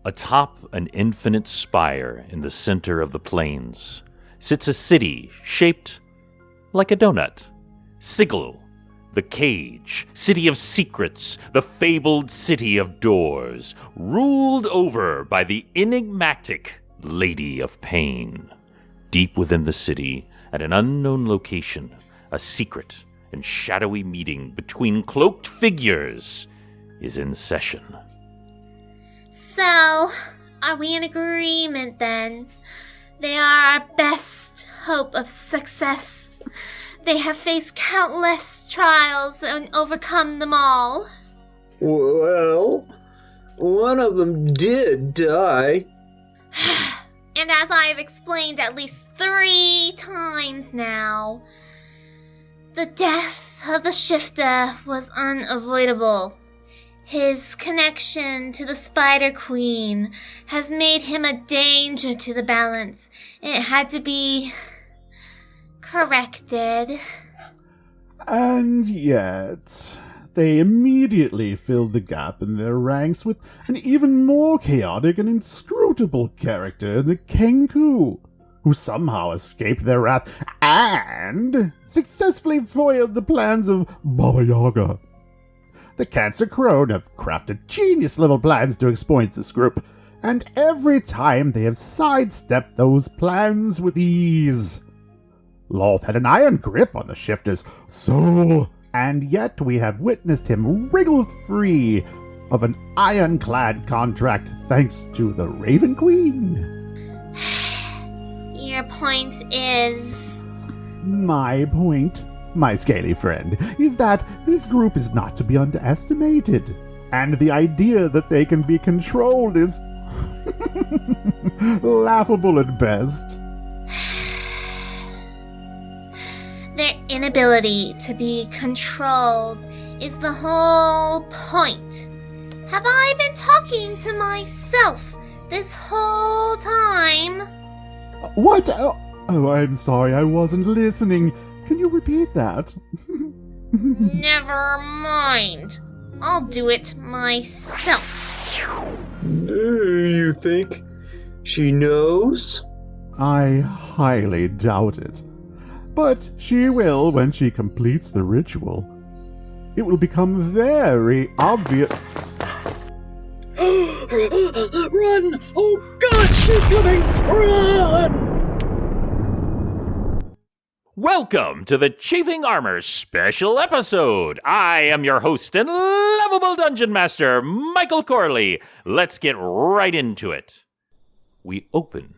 Atop an infinite spire in the center of the plains sits a city shaped like a donut. Sigil, the cage, city of secrets, the fabled city of doors, ruled over by the enigmatic Lady of Pain. Deep within the city, at an unknown location, a secret and shadowy meeting between cloaked figures is in session. So, are we in agreement then? They are our best hope of success. They have faced countless trials and overcome them all. Well, one of them did die. And as I have explained at least 3 times now, the death of the shifter was unavoidable. His connection to the Spider Queen has made him a danger to the balance. It had to be corrected. And yet, they immediately filled the gap in their ranks with an even more chaotic and inscrutable character in the Kenku, who somehow escaped their wrath and successfully foiled the plans of Baba Yaga. The Cancer Crone have crafted genius-level plans to exploit this group, and every time they have sidestepped those plans with ease. Loth had an iron grip on the shifter's soul, and yet we have witnessed him wriggle free of an ironclad contract thanks to the Raven Queen. Your point is... My point, my scaly friend, is that this group is not to be underestimated, and the idea that they can be controlled is laughable at best. Their inability to be controlled is the whole point. Have I been talking to myself this whole time? What? Oh, I'm sorry, I wasn't listening. Can you repeat that? Never mind. I'll do it myself. Do you think she knows? I highly doubt it. But she will when she completes the ritual. It will become very obvious. Run! Oh God, she's coming! Run! Welcome to the Chafing Armor special episode. I am your host and lovable dungeon master, Michael Corley. Let's get right into it. We open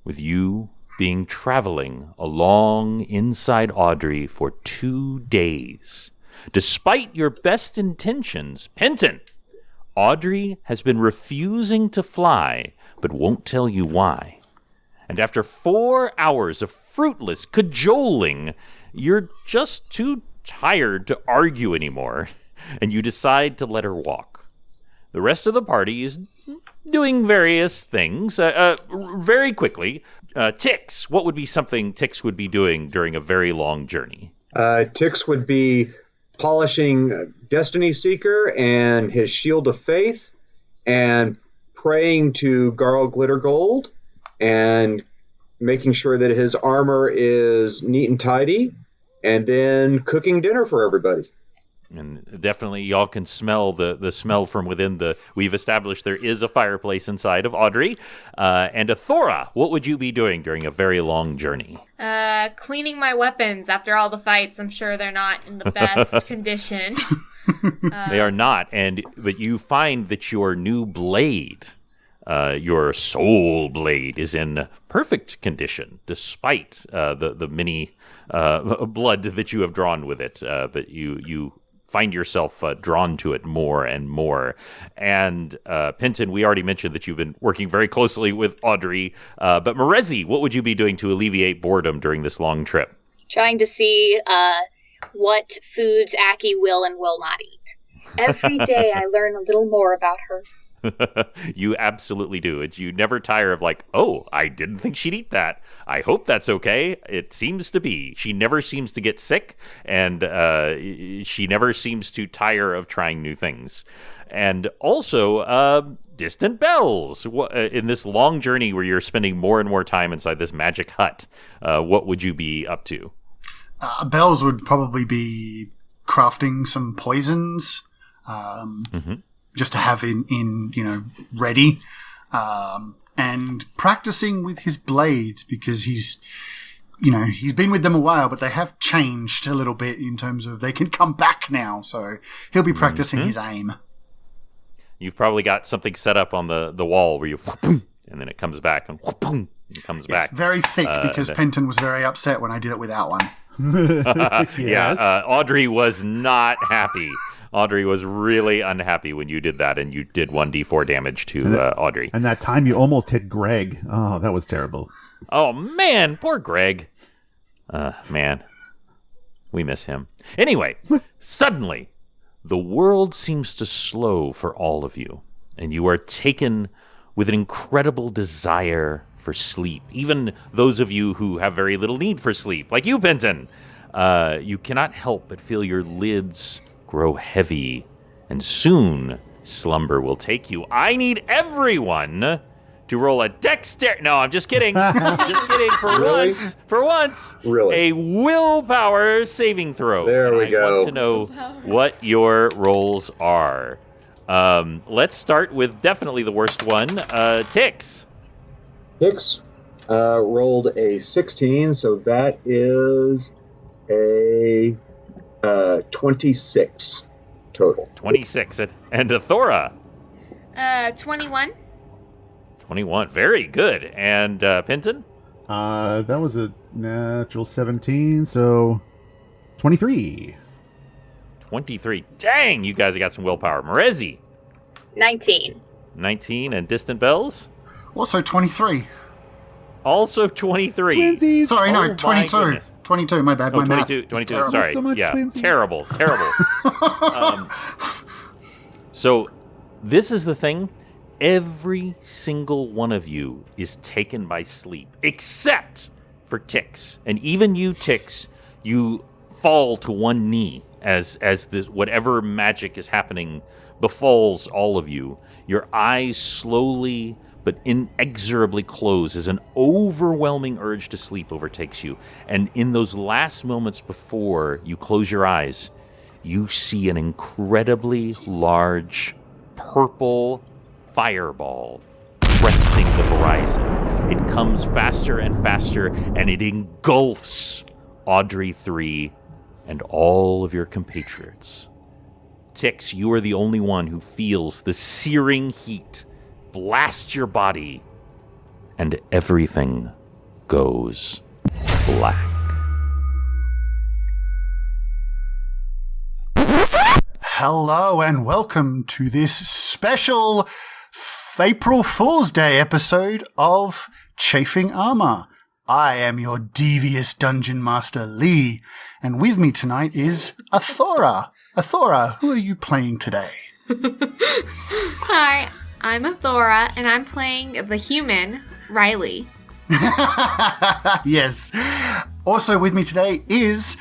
with you being traveling along inside Audrey for 2 days. Despite your best intentions, Penton, Audrey has been refusing to fly, but won't tell you why. And after 4 hours of fruitless cajoling, you're just too tired to argue anymore, and you decide to let her walk. The rest of the party is doing various things. Very quickly, Tix, what would be something Tix would be doing during a very long journey? Tix would be polishing Destiny Seeker and his Shield of Faith and praying to Garl Glittergold and making sure that his armor is neat and tidy, and then cooking dinner for everybody. And definitely y'all can smell the smell from within the... We've established there is a fireplace inside of Audrey. And Athora, what would you be doing during a very long journey? Cleaning my weapons after all the fights. I'm sure they're not in the best condition. They are not, but you find that your new blade... your soul blade is in perfect condition, despite the many blood that you have drawn with it. But you find yourself drawn to it more and more. And Penton, we already mentioned that you've been working very closely with Audrey. But Marezi, what would you be doing to alleviate boredom during this long trip? Trying to see what foods Aki will and will not eat. Every day I learn a little more about her. You absolutely do. You never tire of like, oh, I didn't think she'd eat that. I hope that's okay. It seems to be. She never seems to get sick, and she never seems to tire of trying new things. And also, distant bells. In this long journey where you're spending more and more time inside this magic hut, what would you be up to? Bells would probably be crafting some poisons, just to have in ready, and practicing with his blades because he's been with them a while, but they have changed a little bit in terms of they can come back now. So he'll be practicing his aim. You've probably got something set up on the wall where you and then it comes back and it comes back. Very thick because Penton was very upset when I did it without one. Yeah, Audrey was not happy. Audrey was really unhappy when you did that, and you did 1d4 damage to Audrey. And that time you almost hit Greg. Oh, that was terrible. Oh, man, poor Greg. Man, we miss him. Anyway, suddenly, the world seems to slow for all of you, and you are taken with an incredible desire for sleep. Even those of you who have very little need for sleep, like you, Penton, you cannot help but feel your lids grow heavy, and soon slumber will take you. I need everyone to roll a dexterity. No, I'm just kidding. Just kidding. Really? For once, Really? a willpower saving throw. There we I go. want to know what your rolls are. Let's start with definitely the worst one, Tix. Hicks rolled a 16, so that is a 26 total. 26. And Athora. 21. 21. Very good. And Penton? That was a natural 17, so 23. 23. Dang, you guys have got some willpower. Merezi? 19. 19. And Distant Bells? Also 23. Also 23. Twinsies! Sorry, Oh no, my 22. goodness. 22, my bad. Oh, My 22. math. 22. Terrible. Sorry. So much Yeah, twinsies. terrible. So this is the thing. Every single one of you is taken by sleep, except for Tix. And even you, Tix, you fall to one knee as this whatever magic is happening befalls all of you. Your eyes slowly but inexorably close as an overwhelming urge to sleep overtakes you. And in those last moments before you close your eyes, you see an incredibly large purple fireball cresting the horizon. It comes faster and faster, and it engulfs Audrey 3 and all of your compatriots. Tix, you are the only one who feels the searing heat blast your body, and everything goes black. Hello and welcome to this special April Fool's Day episode of Chafing Armor. I am your devious Dungeon Master Lee, and with me tonight is Athora. Athora, who are you playing today? Hi, I'm Athora, and I'm playing the human, Riley. Yes. Also with me today is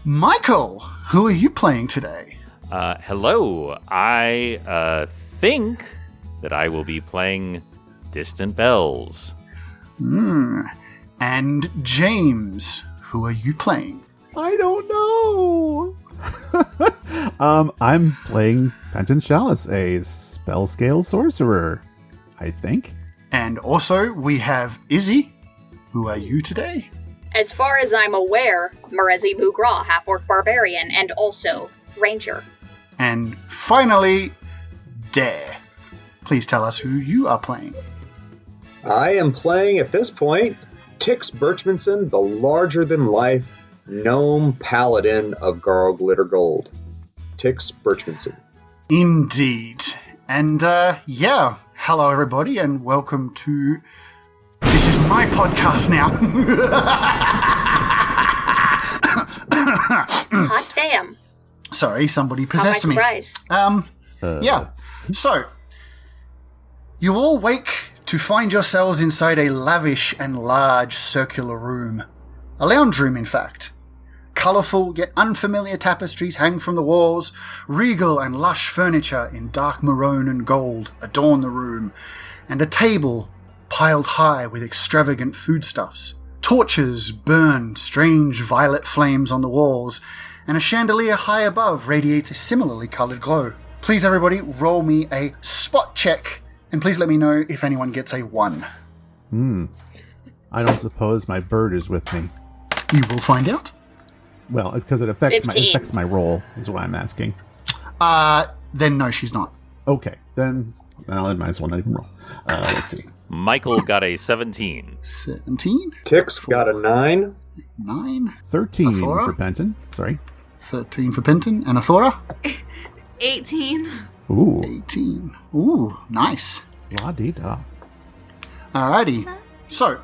Michael. Who are you playing today? Hello. I think that I will be playing Distant Bells. And James. Who are you playing? I don't know. I'm playing Penton Chalice, a spell scale sorcerer, I think. And also we have Izzy. Who are you today? As far as I'm aware, Merezi Mugra, half-orc barbarian, and also ranger. And finally, Dare. Please tell us who you are playing. I am playing, at this point, Tix Birchmanson, the larger-than-life gnome paladin of Garl Glittergold. Tix Birchmanson. Indeed. And, yeah. Hello, everybody, and welcome to... This is my podcast now. Hot damn. Sorry, somebody How am I possessed me. surprised? Yeah. So, you all wake to find yourselves inside a lavish and large circular room. A lounge room, in fact. Colourful yet unfamiliar tapestries hang from the walls. Regal and lush furniture in dark maroon and gold adorn the room, and a table piled high with extravagant foodstuffs. Torches burn strange violet flames on the walls, and a chandelier high above radiates a similarly coloured glow. Please, everybody, roll me a spot check, and please let me know if anyone gets a 1. I don't suppose my bird is with me. You will find out. Well, because it affects 15. my roll, is what I'm asking. Then no, she's not. Okay, then I might as well not even roll. Let's see. Michael got a 17. 17? Tix got a 9. 9? 13 Athora? for Penton. Sorry. 13 for Penton. And Athora? 18. Ooh, 18. Ooh, nice. la-dee-da. Alrighty. So,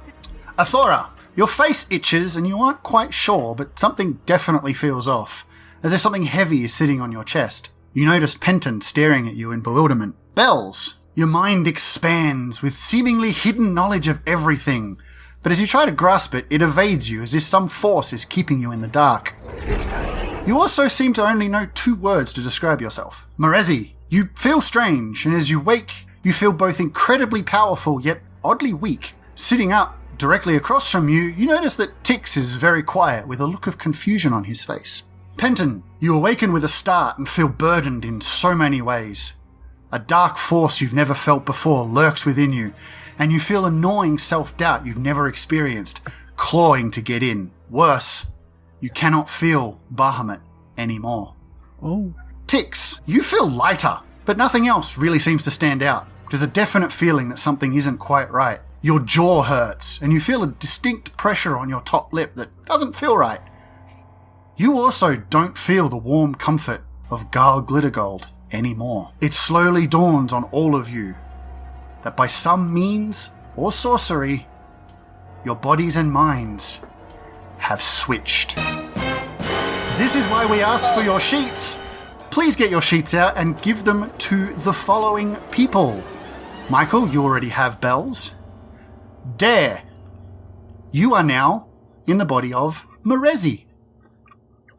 Athora, your face itches and you aren't quite sure, but something definitely feels off, as if something heavy is sitting on your chest. You notice Penton staring at you in bewilderment. Bells, your mind expands with seemingly hidden knowledge of everything, but as you try to grasp it, it evades you as if some force is keeping you in the dark. You also seem to only know 2 words to describe yourself. Morezi, you feel strange, and as you wake, you feel both incredibly powerful yet oddly weak. Sitting up, directly across from you, you notice that Tix is very quiet with a look of confusion on his face. Penton, you awaken with a start and feel burdened in so many ways. A dark force you've never felt before lurks within you, and you feel a gnawing self-doubt you've never experienced, clawing to get in. Worse, you cannot feel Bahamut anymore. Oh, Tix, you feel lighter, but nothing else really seems to stand out. There's a definite feeling that something isn't quite right. Your jaw hurts, and you feel a distinct pressure on your top lip that doesn't feel right. You also don't feel the warm comfort of Garl Glittergold anymore. It slowly dawns on all of you that by some means or sorcery, your bodies and minds have switched. This is why we asked for your sheets. Please get your sheets out and give them to the following people. Michael, you already have bells. Dare, you are now in the body of Morezi.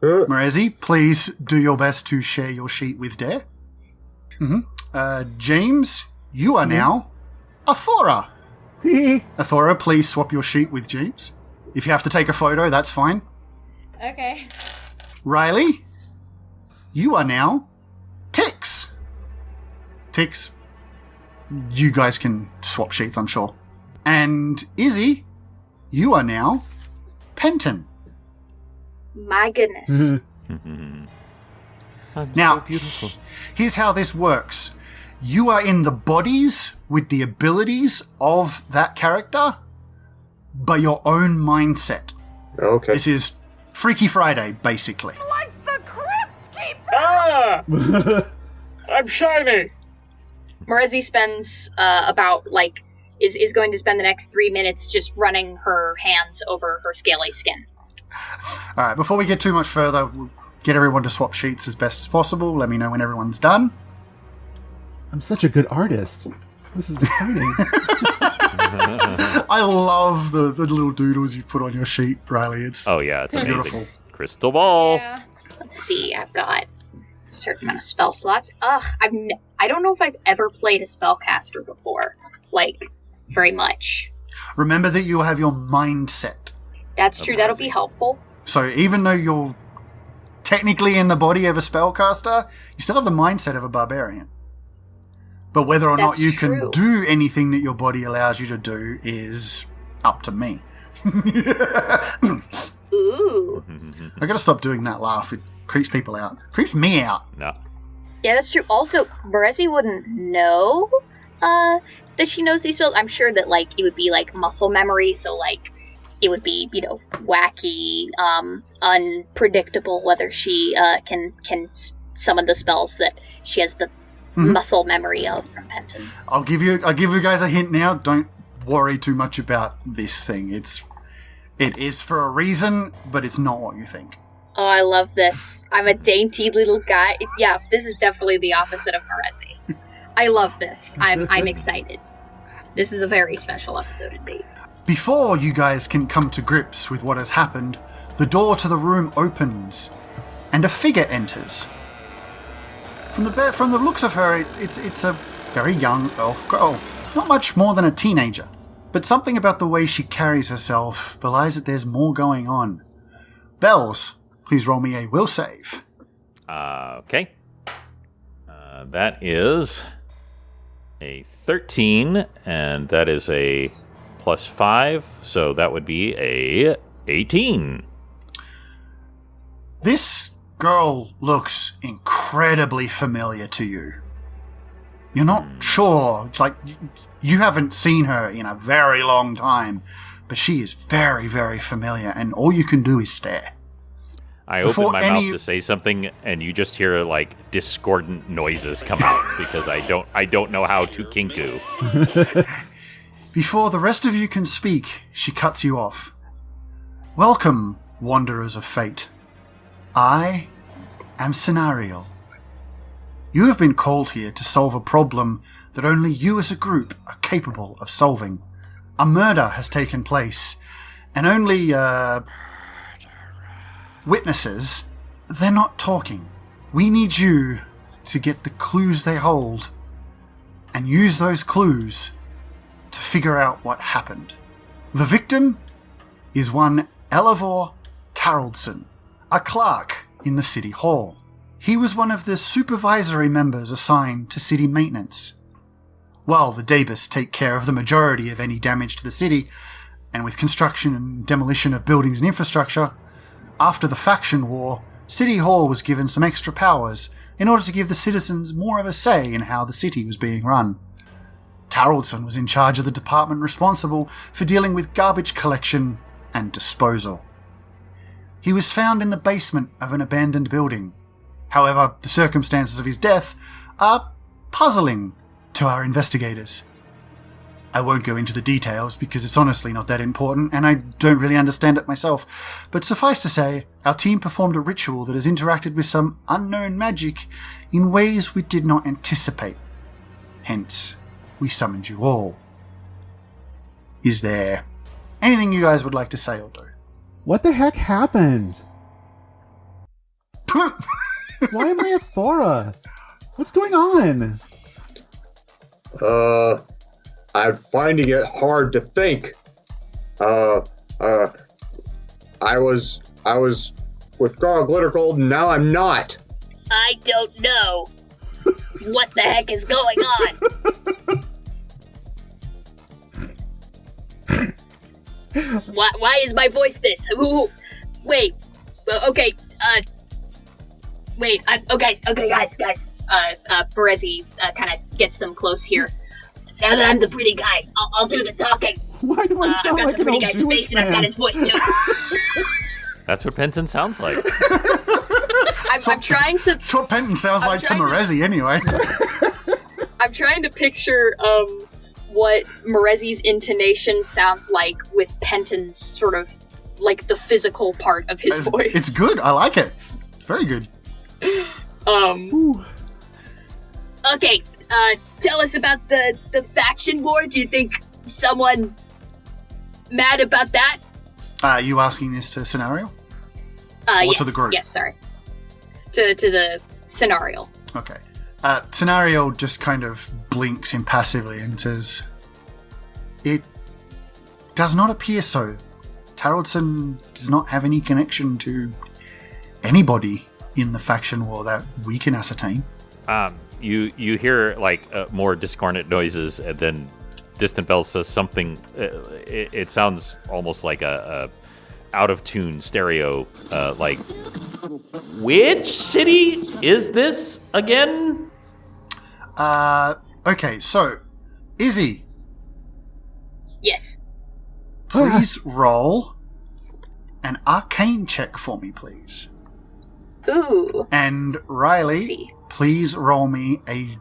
Morezi, please do your best to share your sheet with Dare. James, you are now Athora. Athora, please swap your sheet with James. If you have to take a photo, that's fine. Okay. Riley, you are now Tix. Tix, you guys can swap sheets, I'm sure. And Izzy, you are now Penton. My goodness. Now, here's how this works. You are in the bodies with the abilities of that character, but your own mindset. Okay. This is Freaky Friday, basically. I'm shiny. Morezi spends is going to spend the next 3 minutes just running her hands over her scaly skin. Alright, before we get too much further, we'll get everyone to swap sheets as best as possible. Let me know when everyone's done. I'm such a good artist. This is exciting. I love the little doodles you've put on your sheet, Riley. It's Oh, yeah, it's amazing. beautiful. Crystal ball. Yeah. Let's see, I've got a certain amount of spell slots. I don't know if I've ever played a spellcaster before. Very much. Remember that you have your mindset. That's true, that'll be helpful. So even though you're technically in the body of a spellcaster, you still have the mindset of a barbarian. But whether or not That's you true. can do anything that your body allows you to do is up to me. Ooh. I gotta stop doing that laugh. It creeps people out. Creeps me out. No. Yeah, that's true. Also, Morezi wouldn't know that she knows these spells. I'm sure that it would be muscle memory, so it would be wacky, unpredictable whether she can summon the spells that she has the muscle memory of from Penton. I'll give you guys a hint now. Don't worry too much about this thing. It is for a reason, but it's not what you think. Oh, I love this. I'm a dainty little guy. Yeah, this is definitely the opposite of Morezi. I love this. I'm excited. This is a very special episode indeed. Before you guys can come to grips with what has happened, The door to the room opens, and a figure enters. From the looks of her, it's a very young elf girl, not much more than a teenager. But something about the way she carries herself belies that there's more going on. Bells, please roll me a will save. Okay. That is a 13, and that is a +5, so that would be a 18. This girl looks incredibly familiar to you. You're not sure. It's like you haven't seen her in a very long time, but she is very, very familiar, and all you can do is stare. I open my mouth to say something, and you just hear like discordant noises come out because I don't know how to kinku. Before the rest of you can speak, she cuts you off. Welcome, wanderers of fate. I am Scenario. You have been called here to solve a problem that only you as a group are capable of solving. A murder has taken place, and only witnesses, they're not talking. We need you to get the clues they hold and use those clues to figure out what happened. The victim is one Elivor Taraldson, a clerk in the City Hall. He was one of the supervisory members assigned to city maintenance. While the Dabus take care of the majority of any damage to the city, and with construction and demolition of buildings and infrastructure, after the faction war, City Hall was given some extra powers in order to give the citizens more of a say in how the city was being run. Taraldson was in charge of the department responsible for dealing with garbage collection and disposal. He was found in the basement of an abandoned building. However, the circumstances of his death are puzzling to our investigators. I won't go into the details because it's honestly not that important and I don't really understand it myself, but suffice to say, our team performed a ritual that has interacted with some unknown magic in ways we did not anticipate. Hence, we summoned you all. Is there anything you guys would like to say or do? What the heck happened? Why am I a Thora? What's going on? I'm finding it hard to think. I was with Garl Glittergold, and now I'm not. I don't know. What the heck is going on? Why is my voice this? Who? Wait. Okay. Wait. Okay, guys. Berezi kind of gets them close here. Now that I'm the pretty guy, I'll do the talking. Why do I sound I've got like the an old pretty guy's Jewish face, and I've man? got his voice too. That's what Penton sounds like. I'm trying to. That's what Penton sounds I'm like to trying to- Morezi anyway. I'm trying to picture what Morezi's intonation sounds like with Penton's sort of like the physical part of his voice. It's good. I like it. It's very good. Okay, tell us about the faction war. Do you think someone mad about that? You asking this to Scenario? Yes, to the group? Yes, sorry. To the scenario. Okay. Scenario just kind of blinks impassively and says, "It does not appear so. Taraldson does not have any connection to anybody in the faction war that we can ascertain." You hear like more discordant noises, and then Distant Bell says something. It sounds almost like a out of tune stereo. Like, which city is this again? Okay, so Izzy, Yes. please roll an arcane check for me, please. Ooh. And Riley, Let's see. please roll me a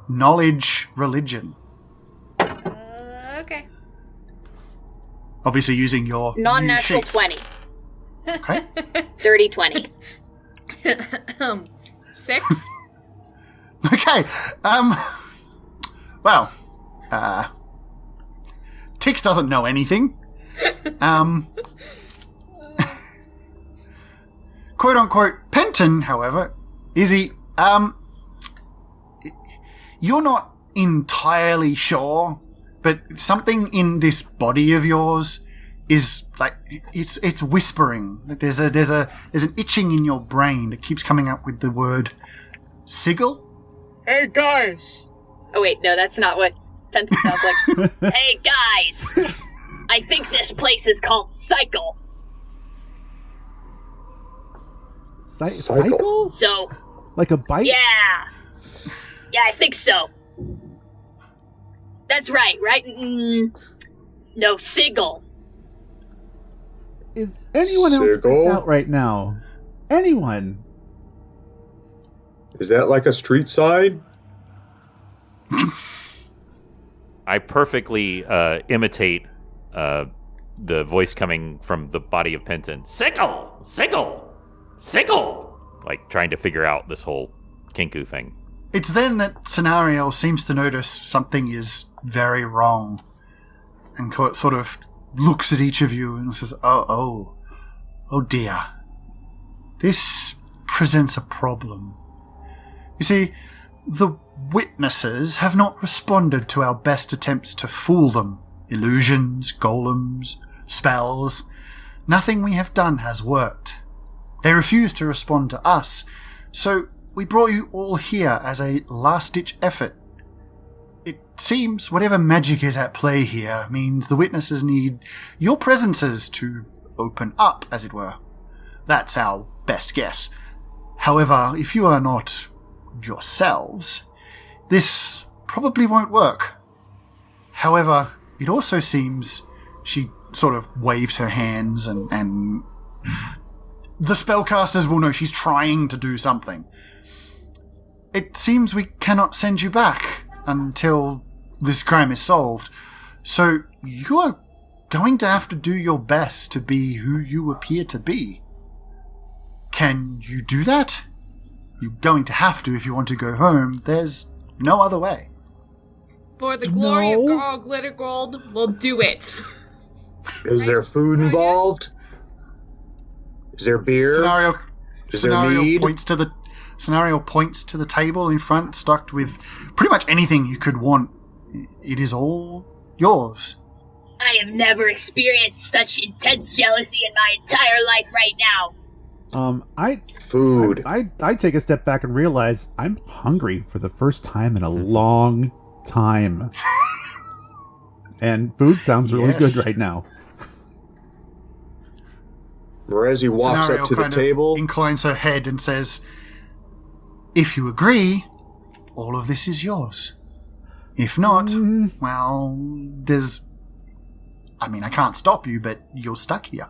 knowledge religion. Okay. Obviously using your Non-natural sheets. 20. Okay. Dirty 20. 6? Okay. Well, Tix doesn't know anything. quote-unquote Penton, however, Izzy, you're not entirely sure, but something in this body of yours is like it's whispering. Like there's an itching in your brain that keeps coming up with the word sigil. Hey, guys! Oh, wait, no, that's not what Penton sounds like. Hey, guys! I think this place is called Cycle. Cycle? So, Like a bike? yeah. Yeah, I think so. That's right? No, Sigil. Is anyone else freaked Sigil? out right now? Anyone? Is that like a street sign? I perfectly imitate the voice coming from the body of Penton. Sickle! Sickle! Sickle! Like trying to figure out this whole Kinku thing. It's then that Scenario seems to notice something is very wrong and sort of looks at each of you and says, oh dear. This presents a problem. You see, the witnesses have not responded to our best attempts to fool them. Illusions, golems, spells. Nothing we have done has worked. They refuse to respond to us, so we brought you all here as a last-ditch effort. It seems whatever magic is at play here means the witnesses need your presences to open up, as it were. That's our best guess. However, if you are not yourselves, this probably won't work. However, it also seems she sort of waves her hands and the spellcasters will know she's trying to do something. It seems we cannot send you back until this crime is solved. So you are going to have to do your best to be who you appear to be. Can you do that? You're going to have to if you want to go home. There's no other way. For the glory of No. Girl Glitter Gold, we'll do it. Is there food involved? Is there beer? Is there mead? points to the table in front, stocked with pretty much anything you could want. It is all yours. I have never experienced such intense jealousy in my entire life right now. Food. I take a step back and realize I'm hungry for the first time in a long time. And food sounds really Yes. good right now. Marezi walks Scenario up to the kind of table. inclines her head and says, if you agree, all of this is yours. If not, well, I can't stop you, but you're stuck here.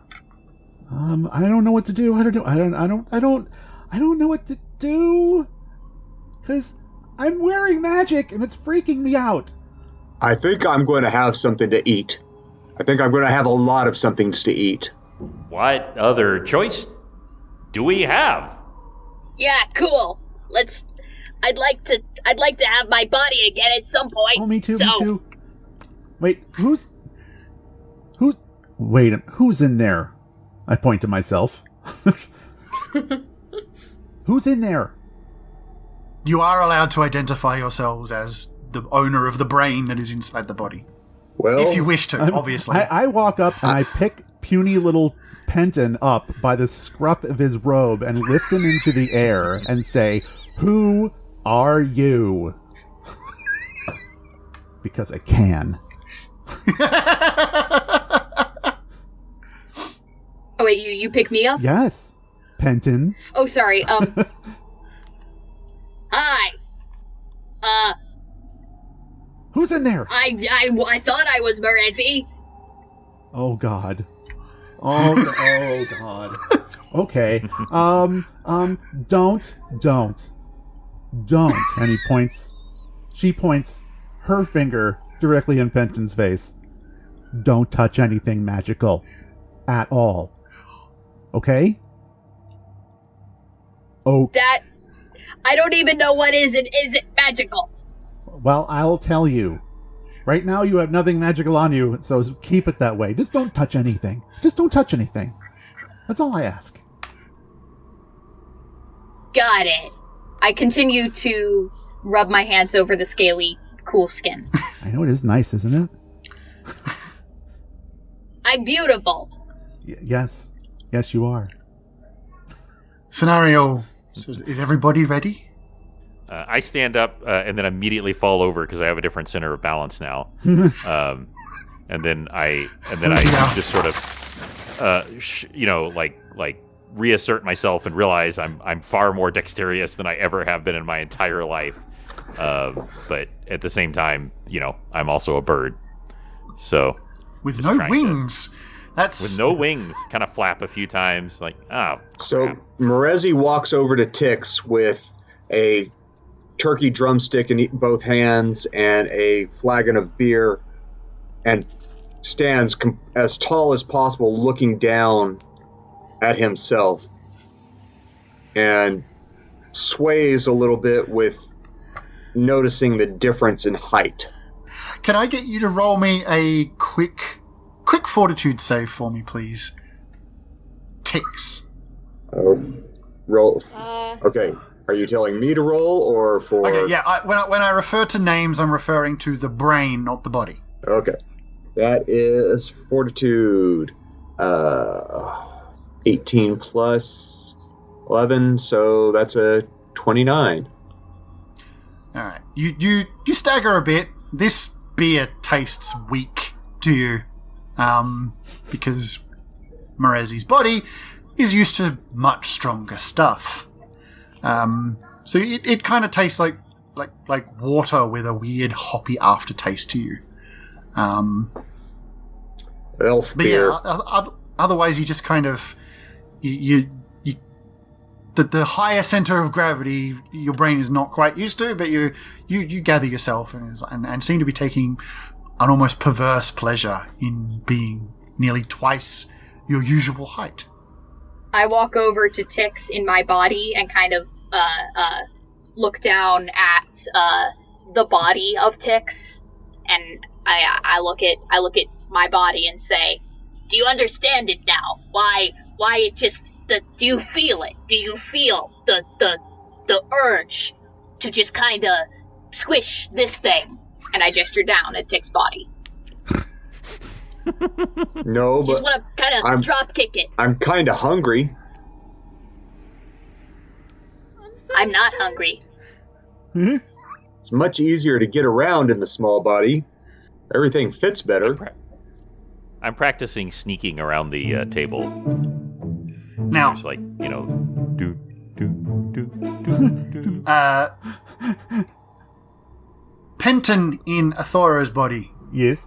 I don't know what to do. I don't know what to do. 'Cause I'm wearing magic and it's freaking me out. I think I'm going to have something to eat. I think I'm going to have a lot of something to eat. What other choice do we have? Yeah, cool. I'd like to have my body again at some point. Oh, me too, so, me too. Wait, who's in there? I point to myself. Who's in there? You are allowed to identify yourselves as the owner of the brain that is inside the body. Well, If you wish to, obviously. I walk up and I pick puny little Penton up by the scruff of his robe and lift him into the air and say, "Who are you?" Because I can. oh wait, you pick me up? Yes, Penton. Oh, sorry. Hi. Who's in there? I thought I was Marezi. Oh God. Oh God. Okay. Don't. And he points. She points her finger directly in Penton's face. Don't touch anything magical, at all. Okay? Oh. That I don't even know what is it. Is it magical? Well, I'll tell you. Right now you have nothing magical on you, so keep it that way. Just don't touch anything. That's all I ask. Got it. I continue to rub my hands over the scaly, cool skin. I know it is nice, isn't it? I'm beautiful. Yes. Yes, you are. Scenario, so is everybody ready? I stand up and then immediately fall over because I have a different center of balance now. And then I just sort of, like reassert myself and realize I'm far more dexterous than I ever have been in my entire life. But at the same time, I'm also a bird. So With just no wings. with no wings, kind of flap a few times, like, oh. So crap. Morezi walks over to Tix with a turkey drumstick in both hands and a flagon of beer, and stands as tall as possible, looking down at himself, and sways a little bit with noticing the difference in height. Can I get you to roll me a quick fortitude save for me, please? Tix. Roll. Okay. Are you telling me to roll or for? Okay, yeah. When I refer to names, I'm referring to the brain, not the body. Okay. That is fortitude. 18 plus 11, so that's a 29. All right. You stagger a bit. This beer tastes weak to you, because Morezi's body is used to much stronger stuff. So it kind of tastes like water with a weird hoppy aftertaste to you. Elf But beer. yeah, otherwise you just kind of the higher center of gravity your brain is not quite used to, but you gather yourself and seem to be taking an almost perverse pleasure in being nearly twice your usual height. I walk over to Tix in my body and kind of look down at the body of Tix, and I look at my body and say, "Do you understand it now? Why it just do you feel it? Do you feel the urge to just kind of squish this thing?" And I gesture down at Tix's body. No, Just but want to kind of drop kick it. I'm kind of hungry. I'm not hungry. It's much easier to get around in the small body. Everything fits better. I'm practicing sneaking around the table. Now, There's do. Penton in Athora's body. Yes.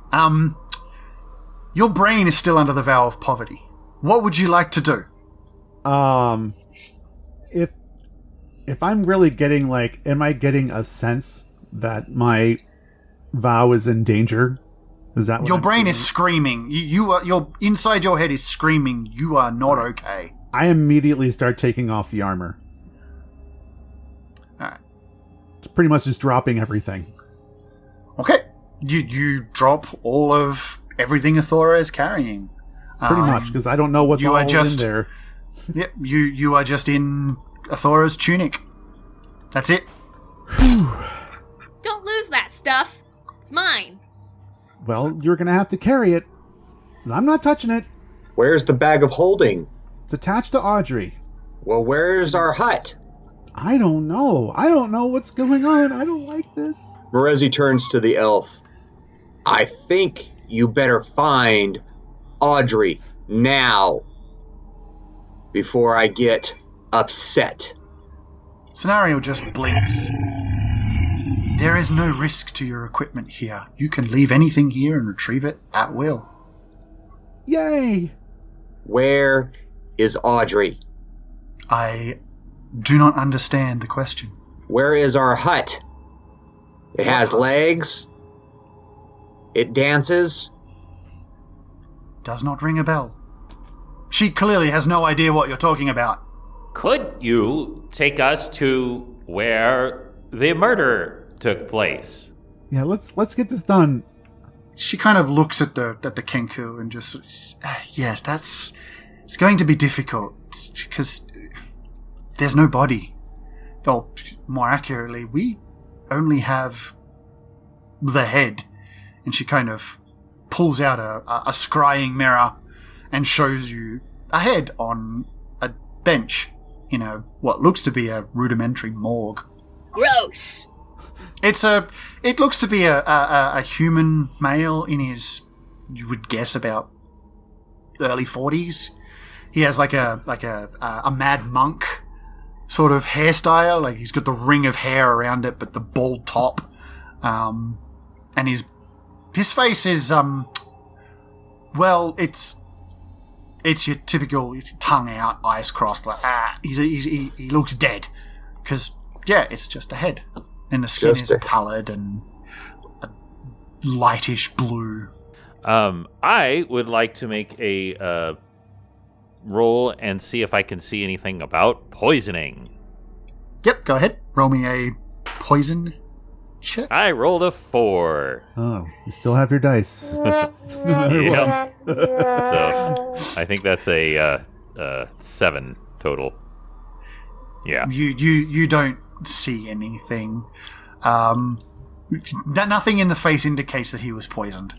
Your brain is still under the vow of poverty. What would you like to do? If I'm really getting am I getting a sense that my vow is in danger? Is that what Your I'm brain feeling? is screaming. You are your inside your head is screaming. You are not okay. I immediately start taking off the armor. Alright. It's pretty much just dropping everything. Okay. You drop all of everything Athora is carrying. Pretty much, because I don't know what's you all are just- in there. Yep. You are just in Athora's tunic. That's it. Don't lose that stuff. It's mine. Well, you're going to have to carry it. 'Cause I'm not touching it. Where's the bag of holding? It's attached to Audrey. Well, where's our hut? I don't know. I don't know what's going on. I don't like this. Morezi turns to the elf. I think you better find Audrey now before I get upset. Scenario just blinks. There is no risk to your equipment here. You can leave anything here and retrieve it at will. Yay! Where is Audrey? I do not understand the question. Where is our hut? It has legs. It dances. Does not ring a bell. She clearly has no idea what you're talking about. Could you take us to where the murder took place? Yeah, let's get this done. She kind of looks at the Kenku and just, it's going to be difficult because there's no body. or more accurately, we only have the head. And she kind of pulls out a scrying mirror and shows you a head on a bench in what looks to be a rudimentary morgue. Gross. It looks to be a human male in his, you would guess, about early 40s. He has like a mad monk sort of hairstyle. Like he's got the ring of hair around it, but the bald top. And his face is well, it's your typical tongue out, eyes crossed, like he looks dead because it's just a head, and the skin is pallid and a lightish blue. I would like to make a roll and see if I can see anything about poisoning. Yep, go ahead. Roll me a poison check. I rolled a 4. Oh, you still have your dice. Yep. So I think that's a 7 total. Yeah. You don't see anything. Nothing in the face indicates that he was poisoned.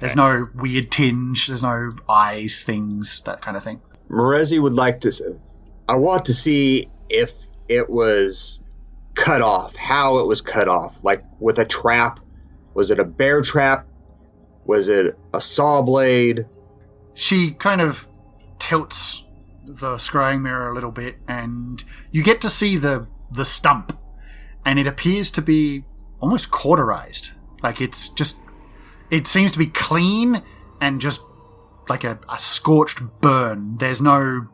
There's no weird tinge. There's no eyes, things, that kind of thing. Morezi would like to... I want to see if it was cut off, how it was cut off. Like with a trap. Was it a bear trap? Was it a saw blade? She kind of tilts the scrying mirror a little bit, and you get to see the stump. And it appears to be almost cauterized. Like it's just... It seems to be clean and just like a scorched burn. There's no...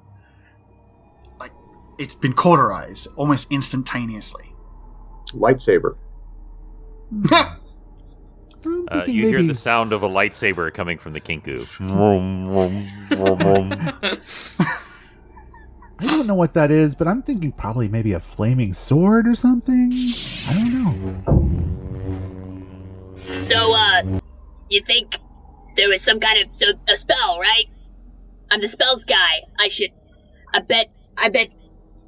Like, it's been cauterized almost instantaneously. Lightsaber. You hear the sound of a lightsaber coming from the Kinku. I don't know what that is, but I'm thinking probably maybe a flaming sword or something. I don't know. So, you think there was some kind of a spell, right? I'm the spells guy. I bet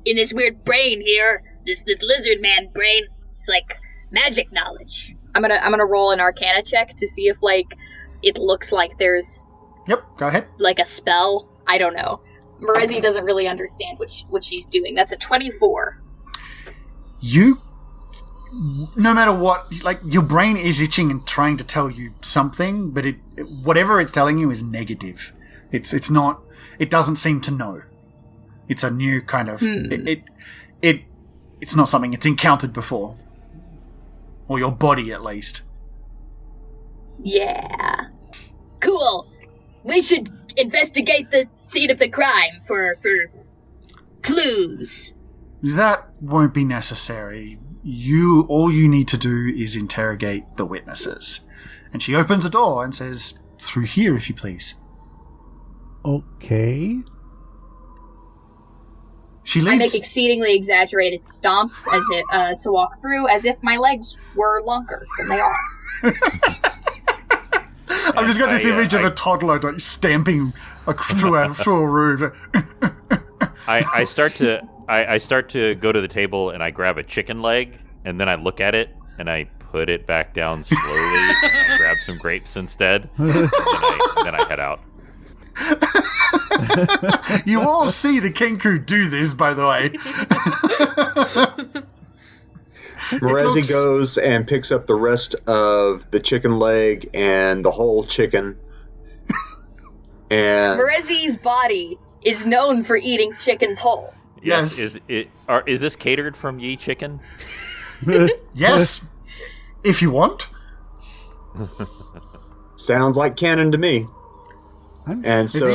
in this weird brain here, this lizard man brain, it's like magic knowledge. I'm gonna roll an Arcana check to see if it looks like there's Yep, go ahead. like a spell. I don't know. Morezi doesn't really understand what she's doing. That's a 24. You, no matter what, like your brain is itching and trying to tell you something, but whatever it's telling you is negative. It's not. It doesn't seem to know. It's a new kind of. It's not something it's encountered before, or your body at least. Yeah. Cool. We should investigate the scene of the crime for clues. That won't be necessary. All you need to do is interrogate the witnesses. And she opens a door and says, "Through here, if you please." Okay. She leads. I make exceedingly exaggerated stomps as it to walk through, as if my legs were longer than they are. I've just got this image of a toddler like stamping through a room. I start to go to the table and I grab a chicken leg and then I look at it and I put it back down slowly and I grab some grapes instead and then I head out. You all see the Kenku do this, by the way. Morezi goes and picks up the rest of the chicken leg and the whole chicken. And Morezi's body is known for eating chickens whole. Yes. Is this catered from Yi Chicken? Yes, if you want. sounds like canon to me. And so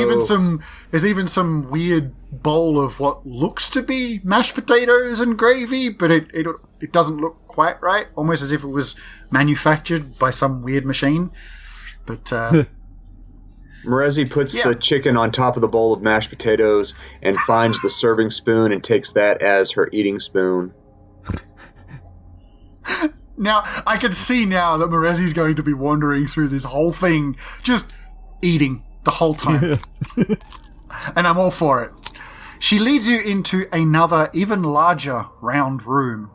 there's even some weird bowl of what looks to be mashed potatoes and gravy, but it doesn't look quite right, almost as if it was manufactured by some weird machine. But Morezi puts the chicken on top of the bowl of mashed potatoes and finds the serving spoon and takes that as her eating spoon. Now, I can see now that Morezi's going to be wandering through this whole thing, just eating the whole time. And I'm all for it. She leads you into another, even larger round room.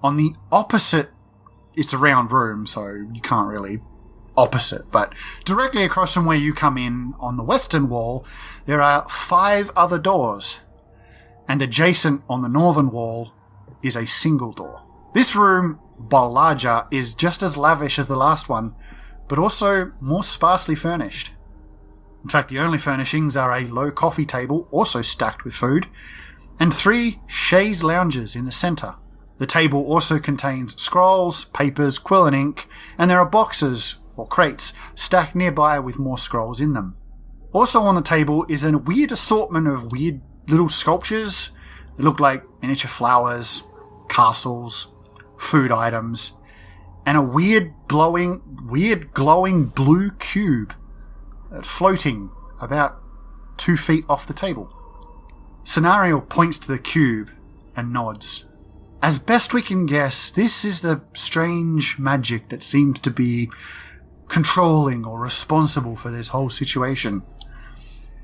On the opposite, it's a round room, so you can't really opposite, but directly across from where you come in on the western wall, there are 5 other doors. And adjacent on the northern wall is a single door. This room, while larger, is just as lavish as the last one, but also more sparsely furnished. In fact, the only furnishings are a low coffee table, also stacked with food, and 3 chaise lounges in the centre. The table also contains scrolls, papers, quill and ink, and there are boxes, or crates, stacked nearby with more scrolls in them. Also on the table is a weird assortment of weird little sculptures that look like miniature flowers, castles, food items, and a weird glowing blue cube floating about 2 feet off the table. Scenario points to the cube and nods. As best we can guess, this is the strange magic that seems to be controlling or responsible for this whole situation.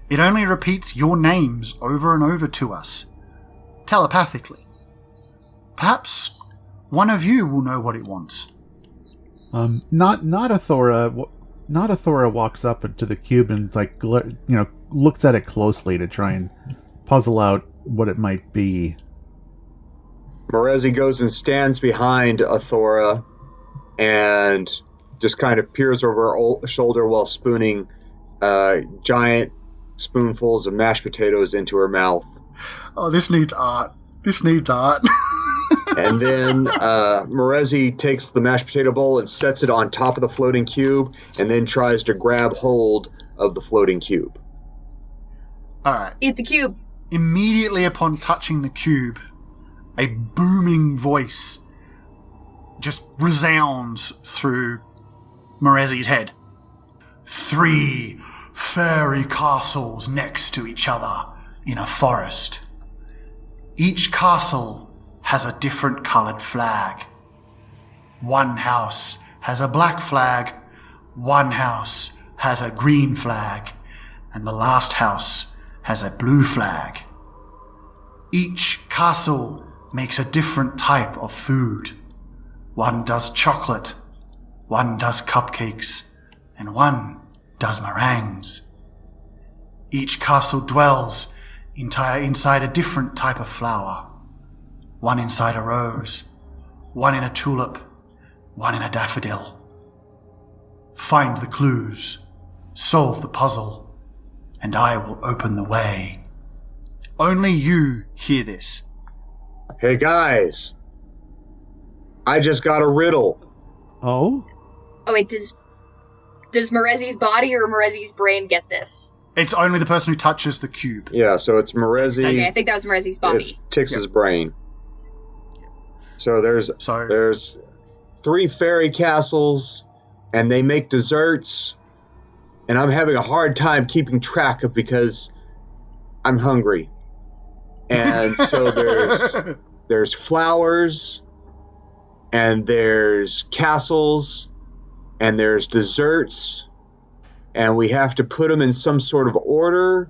It only repeats your names over and over to us, telepathically. Perhaps one of you will know what it wants. Not Athora walks up into the cube and looks at it closely to try and puzzle out what it might be. Morezi goes and stands behind Athora and just kind of peers over her shoulder while spooning giant spoonfuls of mashed potatoes into her mouth. Oh, this needs art. And then Morezi takes the mashed potato bowl and sets it on top of the floating cube and then tries to grab hold of the floating cube. Alright. Eat the cube. Immediately upon touching the cube, a booming voice just resounds through Morezi's head. 3 fairy castles next to each other in a forest. Each castle has a different coloured flag. One house has a black flag, one house has a green flag, and the last house has a blue flag. Each castle makes a different type of food. One does chocolate, one does cupcakes, and one does meringues. Each castle dwells inside a different type of flower. One inside a rose, one in a tulip, one in a daffodil. Find the clues, solve the puzzle, and I will open the way. Only you hear this. Hey guys, I just got a riddle. Oh? Oh wait, does Morezi's body or Morezi's brain get this? It's only the person who touches the cube. Yeah, so it's Morezi. Okay, I think that was Morezi's body. It's Tix's brain. So there's 3 fairy castles, and they make desserts, and I'm having a hard time keeping track of because I'm hungry. And so there's flowers, and there's castles, and there's desserts, and we have to put them in some sort of order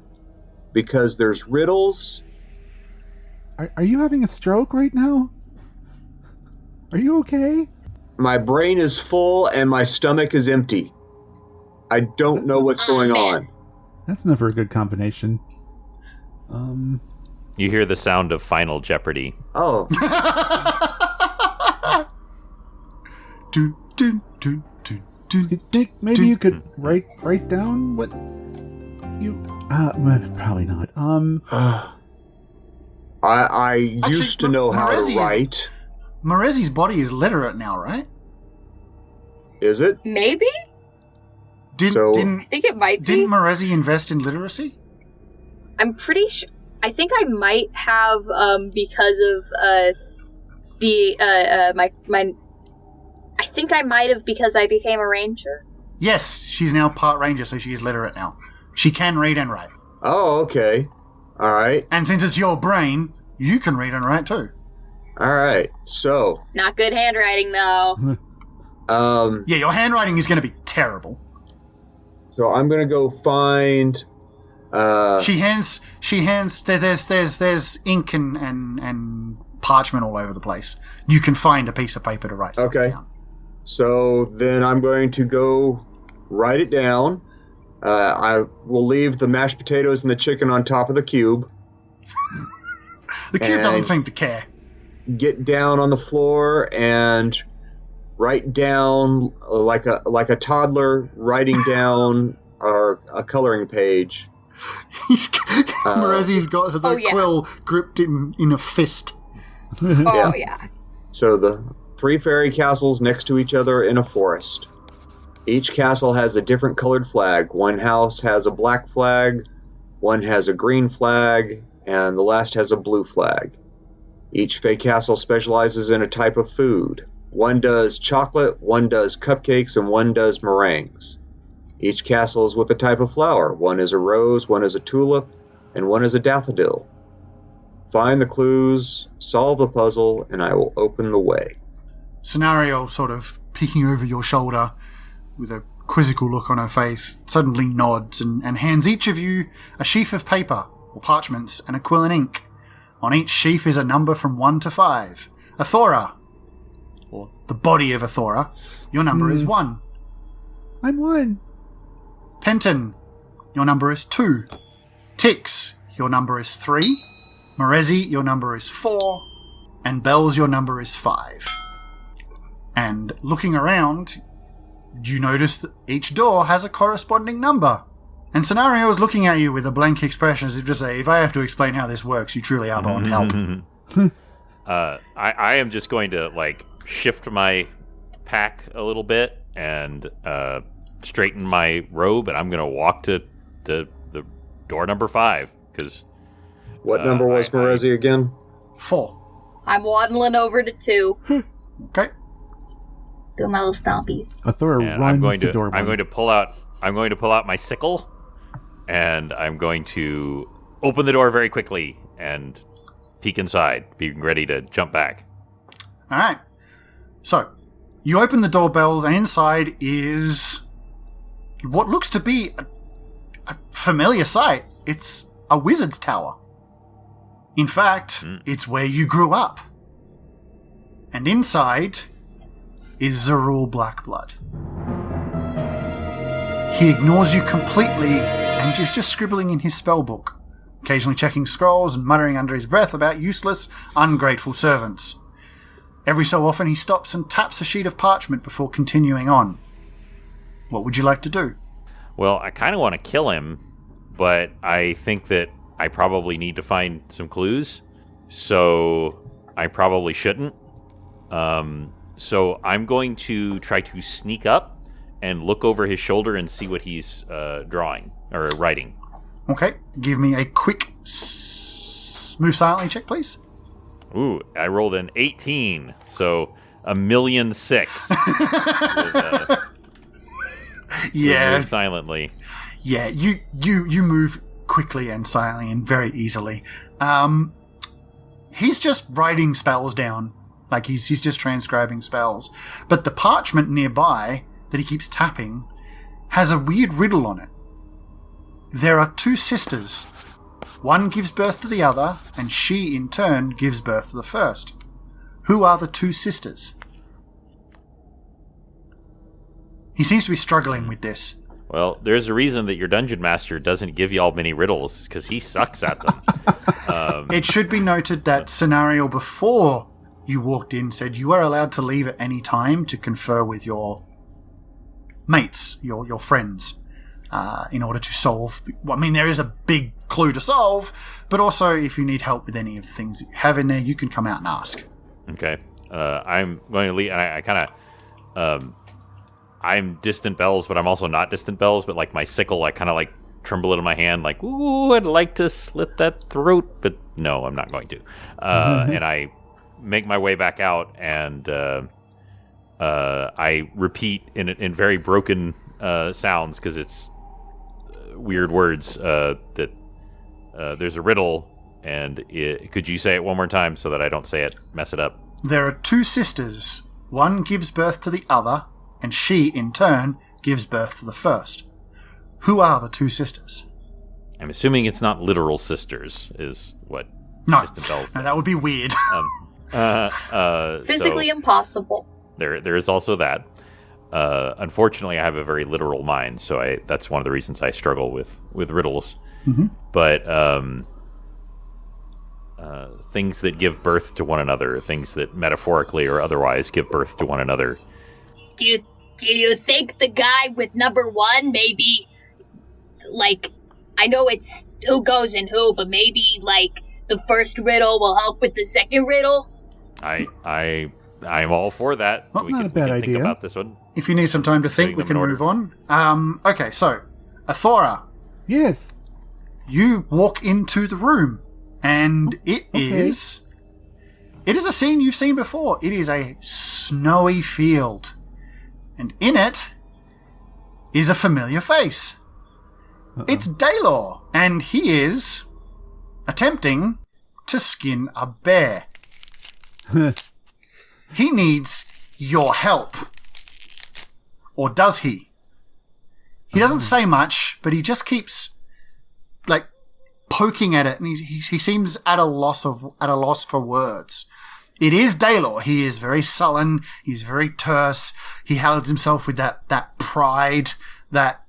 because there's riddles. Are you having a stroke right now? Are you okay? My brain is full and my stomach is empty. I don't know what's going on. That's never a good combination. You hear the sound of Final Jeopardy. Oh. Dun, dun, dun, dun, dun, Maybe you could write down what you... probably not. I used to know how to write. Morezi's body is literate now, right? Is it? Maybe? So- I think it might be. Didn't Morezi invest in literacy? I'm pretty sure. I think I might have because of I think I might have because I became a ranger. Yes, she's now part ranger, so she is literate now. She can read and write. Oh, okay. All right. And since it's your brain, you can read and write too. All right. So, Not good handwriting though. Yeah, your handwriting is going to be terrible. so I'm going to go find She hands. There's ink and parchment all over the place. You can find a piece of paper to write something Okay. down. So then I'm going to go write it down. I will leave the mashed potatoes and the chicken on top of the cube. The cube doesn't And- seem to care. Get down on the floor and write down like a toddler writing down a coloring page. Morezi's got the Oh, yeah. quill gripped in a fist. Oh, yeah. So the 3 fairy castles next to each other in a forest. Each castle has a different colored flag. One house has a black flag, one has a green flag, and the last has a blue flag. Each fey castle specializes in a type of food. One does chocolate, one does cupcakes, and one does meringues. Each castle is with a type of flower. One is a rose, one is a tulip, and one is a daffodil. Find the clues, solve the puzzle, and I will open the way. Scenario sort of peeking over your shoulder with a quizzical look on her face, suddenly nods and hands each of you a sheaf of paper or parchments and a quill and ink. On each sheaf is a number from 1 to 5. Athora, or the body of Athora, your number is 1. I'm 1. Penton, your number is 2. Tix, your number is 3. Morezi, your number is 4. And Bells, your number is 5. And looking around, you notice that each door has a corresponding number. And Scenario is looking at you with a blank expression as if to say, if I have to explain how this works, you truly are beyond help. I am just going to shift my pack a little bit and straighten my robe, and I'm going to walk to the door number 5 because. What number was Morezi again? 4. I'm waddling over to 2. Okay. Doing my little stompies. Athora And runs to door 1. I'm going to pull out my sickle, and I'm going to open the door very quickly and peek inside, being ready to jump back. All right. So, you open the doorbells, and inside is what looks to be a familiar sight. It's a wizard's tower. In fact, it's where you grew up. And inside is Zerul Blackblood. He ignores you completely and is just scribbling in his spellbook, occasionally checking scrolls and muttering under his breath about useless, ungrateful servants. Every so often he stops and taps a sheet of parchment before continuing on. What would you like to do? Well, I kind of want to kill him, but I think that I probably need to find some clues, so I probably shouldn't. So I'm going to try to sneak up and look over his shoulder and see what he's drawing or writing. Okay, give me a quick move silently check, please. Ooh, I rolled an 18, so 1,006,000. Yeah, Move silently. yeah. You move quickly and silently and very easily. He's just writing spells down, like he's just transcribing spells. But the parchment nearby that he keeps tapping has a weird riddle on it. There are 2 sisters. One gives birth to the other, and she, in turn, gives birth to the first. Who are the 2 sisters? He seems to be struggling with this. Well, there's a reason that your dungeon master doesn't give y'all many riddles, because he sucks at them. It should be noted that Scenario before you walked in said you are allowed to leave at any time to confer with your mates, your friends, in order to solve... there is a big clue to solve, but also if you need help with any of the things that you have in there, you can come out and ask. Okay. I'm going to leave... I kind of... I'm Distant Bells, but I'm also not Distant Bells, but my sickle, I kind of tremble it in my hand, ooh, I'd like to slit that throat, but no, I'm not going to. And I make my way back out, and I repeat in very broken sounds, because it's weird words, that there's a riddle, and could you say it one more time so that I don't say it, mess it up? There are 2 sisters. One gives birth to the other, and she, in turn, gives birth to the first. Who are the 2 sisters? I'm assuming it's not literal sisters, is what No, Distant Bell said. no, that would be weird. Physically so impossible. there is also that. Unfortunately, I have a very literal mind, so that's one of the reasons I struggle with riddles. Mm-hmm. But things that give birth to one another, things that metaphorically or otherwise give birth to one another. Do you think the guy with number 1 maybe, like, I know it's who goes in who, but maybe, like, the first riddle will help with the second riddle? I'm all for that. Well, not a bad think idea. about this one. If you need some time to think, Putting we them can in move on. Okay, so, Athora, Yes. you walk into the room, and it is a scene you've seen before. It is a snowy field, and in it is a familiar face. It's Daylor, and he is attempting to skin a bear. He needs your help. Or does he? He doesn't say much, but he just keeps, like, poking at it, and he seems at a loss for words. It is Daylor. He is very sullen. He's very terse. He holds himself with that pride that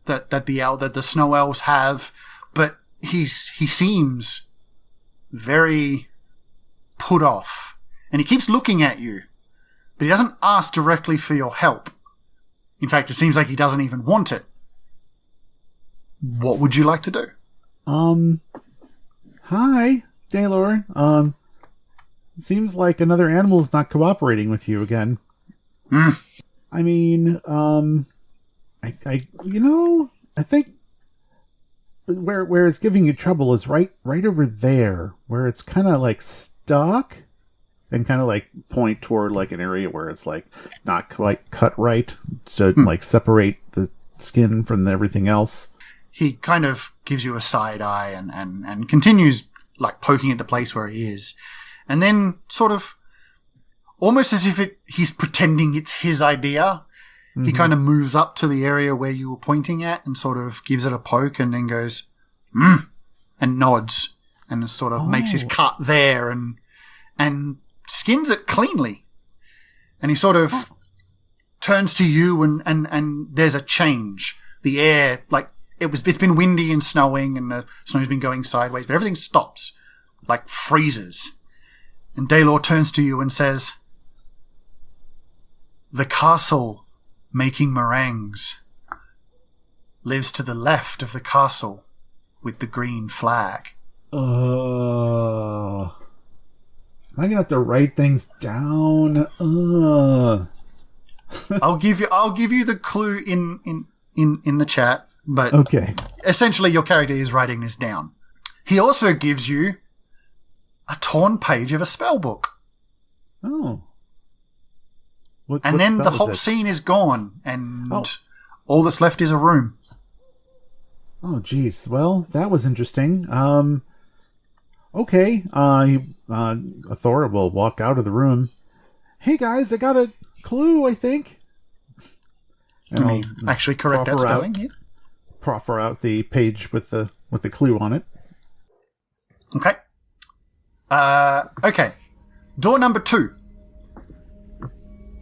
the snow elves have, but he seems very put off, and he keeps looking at you, but he doesn't ask directly for your help. In fact, it seems like he doesn't even want it. What would you like to do? Hi, Daylor. Seems like another animal's not cooperating with you again. I mean, I think where it's giving you trouble is right over there, where it's kind of like stuck, and kind of like point toward like an area where it's like not quite cut right, so like separate the skin from everything else. He kind of gives you a side eye and continues like poking at the place where he is, and then sort of almost as if he's pretending it's his idea. He kind of moves up to the area where you were pointing at and sort of gives it a poke and then goes, and nods and sort of makes his cut there and skins it cleanly. And he sort of turns to you and there's a change. The air, like, it's been windy and snowing and the snow's been going sideways, but everything stops, like freezes. And Daylor turns to you and says, "The castle making meringues lives to the left of the castle with the green flag." Am I gonna have to write things down? I'll give you the clue in the chat, but Okay. essentially your character is writing this down. He also gives you a torn page of a spell book. Oh. What And then spell the is whole it? scene is gone, and all that's left is a room. Oh, geez. Well, that was interesting. Okay. Thor will walk out of the room. Hey, guys, I got a clue, I think. Can we actually correct that proffer spelling out- here? Proffer out the page with the clue on it. Okay. Okay. Door number 2.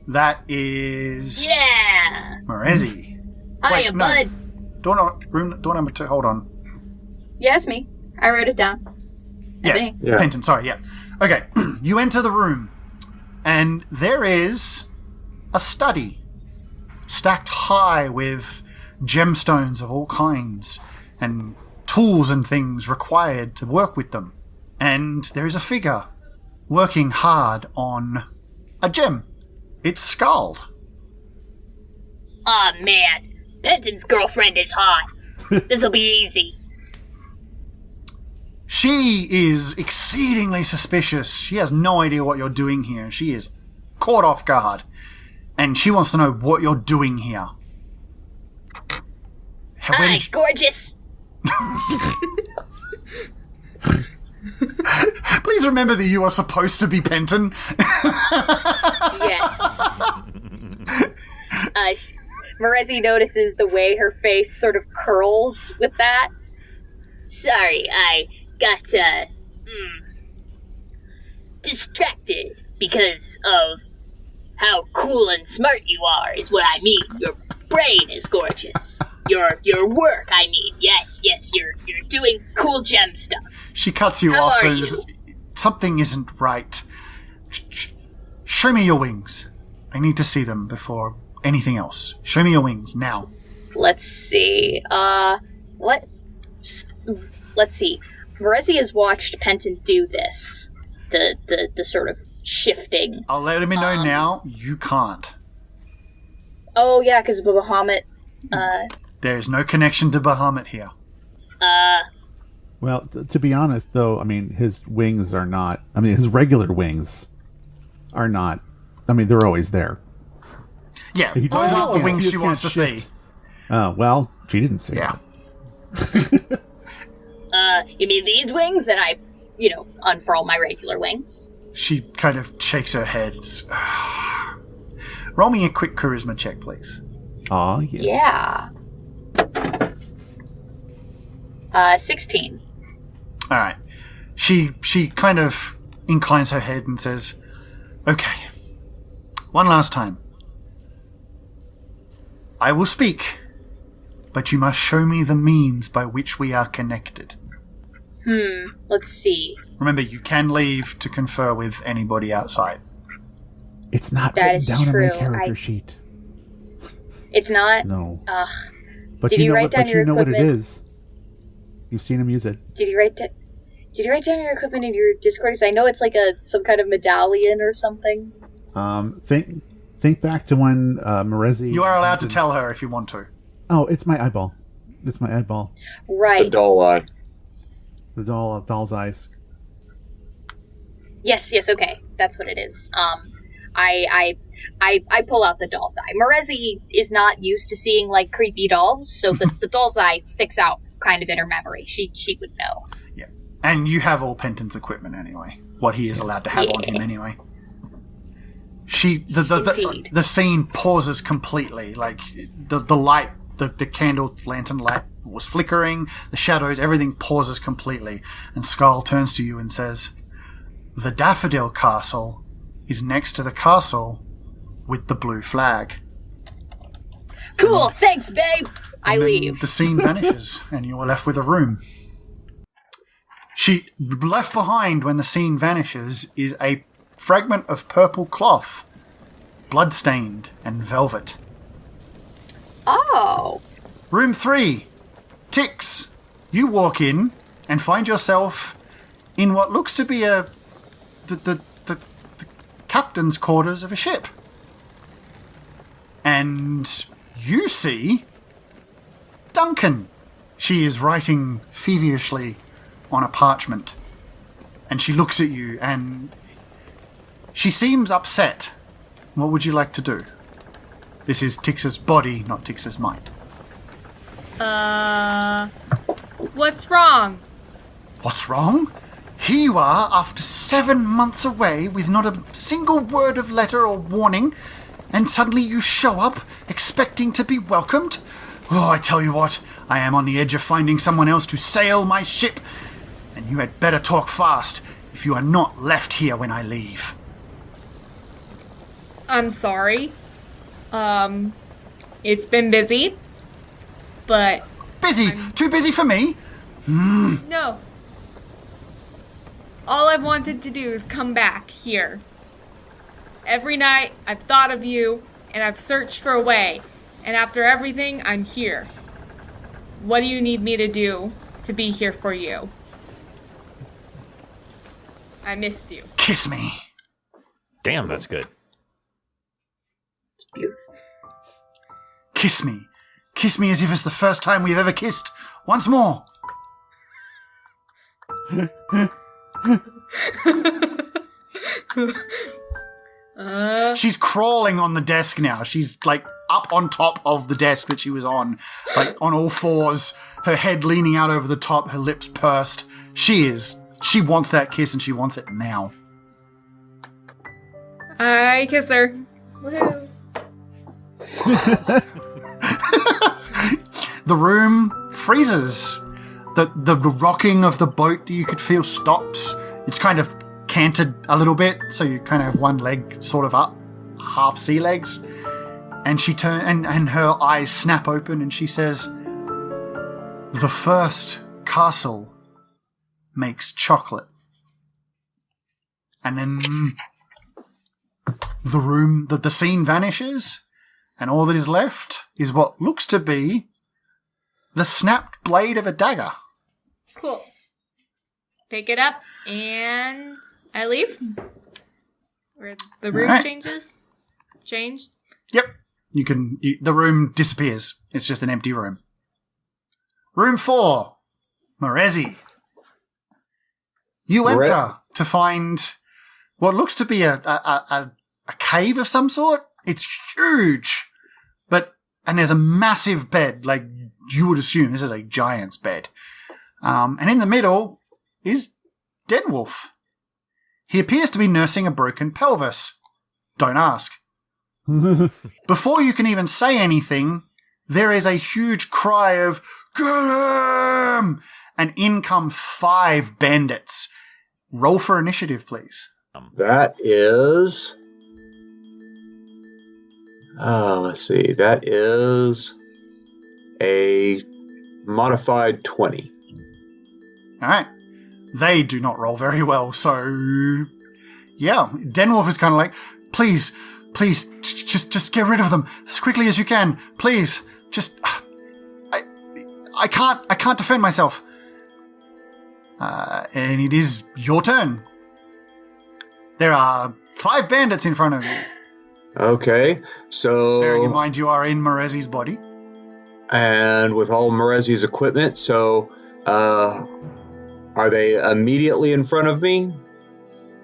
That is... Yeah! Morezi. Hiya, no. bud. Door number 2. Hold on. Yeah, it's me. I wrote it down. I think. Yeah. Penton, sorry, yeah. Okay, you enter the room, and there is a study stacked high with gemstones of all kinds and tools and things required to work with them. And there is a figure working hard on a gem. It's Scald. Aw, man. Penton's girlfriend is hot. This'll be easy. She is exceedingly suspicious. She has no idea what you're doing here. She is caught off guard. And she wants to know what you're doing here. Hi, gorgeous. Please remember that you are supposed to be Penton. Yes. Morezi notices the way her face sort of curls with that. sorry, I got, distracted because of how cool and smart you are, is what I mean. Your brain is gorgeous. Your work, I mean. Yes, you're doing cool gem stuff. She cuts you How off are and you? something isn't right. Show me your wings. I need to see them before anything else. Show me your wings now. Let's see. What? Let's see. Marezi has watched Penton do this. The sort of shifting. I'll let him know now. You can't. Oh yeah, because Bahamut. There is no connection to Bahamut here. Well, to be honest, though, I mean, his wings are not... I mean, his regular wings are not... I mean, they're always there. Yeah, He those aren't the can't- wings he she can't wants to shift. see. Well, she didn't say Yeah. that. You mean these wings? And I, unfurl my regular wings. She kind of shakes her head. Roll me a quick charisma check, please. Aw, yes. Yeah. 16. All right. She kind of inclines her head and says, "Okay, one last time. I will speak, but you must show me the means by which we are connected. Let's see. Remember, you can leave to confer with anybody outside." It's not That written is down true. on my character sheet. It's not. No. Ugh. But Did you you know write what? down But your you know what it equipment? is. You've seen him use it. Did you write down your equipment in your Discord? 'Cause I know it's like some kind of medallion or something. Think back to when Marezi... You are allowed to tell her if you want to. Oh, it's my eyeball. It's my eyeball. Right. The doll eye. The doll's eyes. Yes, okay. That's what it is. I pull out the doll's eye. Marezi is not used to seeing like creepy dolls, so the doll's eye sticks out kind of in her memory. She would know. Yeah. And you have all Penton's equipment anyway. What he is allowed to have on him anyway. Indeed. The scene pauses completely. Like the light, the candle lantern light was flickering, the shadows, everything pauses completely. And Skull turns to you and says, "The Daffodil Castle is next to the castle with the blue flag." Cool, thanks, babe. I And then leave. The scene vanishes, and you are left with a room. She left behind when the scene vanishes is a fragment of purple cloth, blood-stained and velvet. Oh. Room 3. Tix. You walk in and find yourself in what looks to be the captain's quarters of a ship. And you see Duncan. She is writing feverishly on a parchment. And she looks at you and she seems upset. What would you like to do? This is Tix's body, not Tix's mind. What's wrong? What's wrong? Here you are, after 7 months away, with not a single word of letter or warning, and suddenly you show up, expecting to be welcomed? Oh, I tell you what, I am on the edge of finding someone else to sail my ship, and you had better talk fast, if you are not left here when I leave. I'm sorry. It's been busy, but Busy? Too busy for me? no. All I've wanted to do is come back here. Every night I've thought of you, and I've searched for a way, and after everything, I'm here. What do you need me to do to be here for you? I missed you. Kiss me. Damn, that's good. It's beautiful. Kiss me. Kiss me as if it's the first time we've ever kissed. Once more. She's crawling on the desk now. She's like up on top of the desk that she was on, like on all fours, her head leaning out over the top, her lips pursed. She wants that kiss and she wants it now. I kiss her. Woohoo. The room freezes. the rocking of the boat that you could feel stops. It's kind of canted a little bit, so you kind of have one leg sort of up, half sea legs. And she and her eyes snap open, and she says, "The first castle makes chocolate." And then the scene vanishes, and all that is left is what looks to be the snapped blade of a dagger. Cool. Pick it up, and I leave. Where the room Alright. Changed. Yep. The room disappears. It's just an empty room. Room 4. Morezi. You enter to find what looks to be a cave of some sort. It's huge. And there's a massive bed, like you would assume this is a giant's bed. And in the middle is Denwolf. He appears to be nursing a broken pelvis. Don't ask. Before you can even say anything, there is a huge cry of "Get him!" and in come 5 bandits. Roll for initiative, please. That is... let's see. That is a modified 20. All right. They do not roll very well, so... Yeah, Denwolf is kind of like, please, just get rid of them as quickly as you can. Please, just... I can't defend myself. And it is your turn. There are 5 bandits in front of you. Okay, so... Bearing in mind you are in Morezi's body. And with all Morezi's equipment, so... are they immediately in front of me?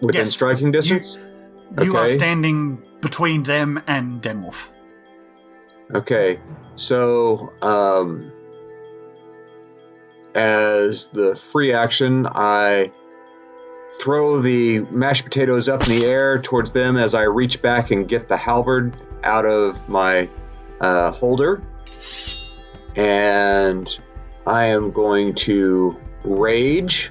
Within Yes. striking distance? You are Okay. standing between them and Denwolf. Okay, so, as the free action, I throw the mashed potatoes up in the air towards them as I reach back and get the halberd out of my holder. And I am going to rage.